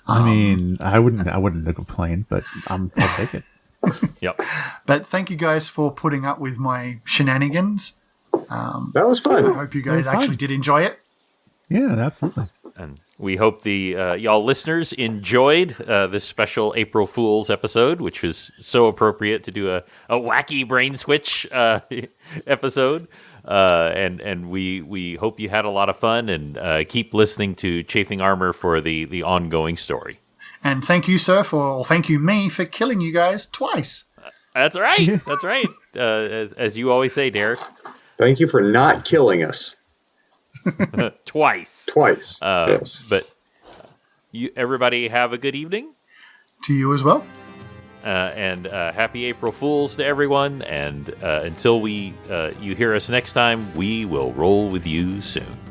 I mean, I wouldn't complain, but I'll take it. Yep. But thank you guys for putting up with my shenanigans. That was I fun. hope you It guys was fun. actually did enjoy it. Yeah, absolutely. And we hope the y'all listeners enjoyed this special April Fool's episode, which was so appropriate to do a wacky brain switch episode. And we hope you had a lot of fun, and keep listening to Chafing Armor for the ongoing story. And thank you, sir, thank you, me, for killing you guys twice. That's right. That's right. As you always say, Derek, Thank you for not killing us twice. twice. Yes. But you, everybody, have a good evening. To you as well. and happy April Fools to everyone. And until you hear us next time, we will roll with you soon.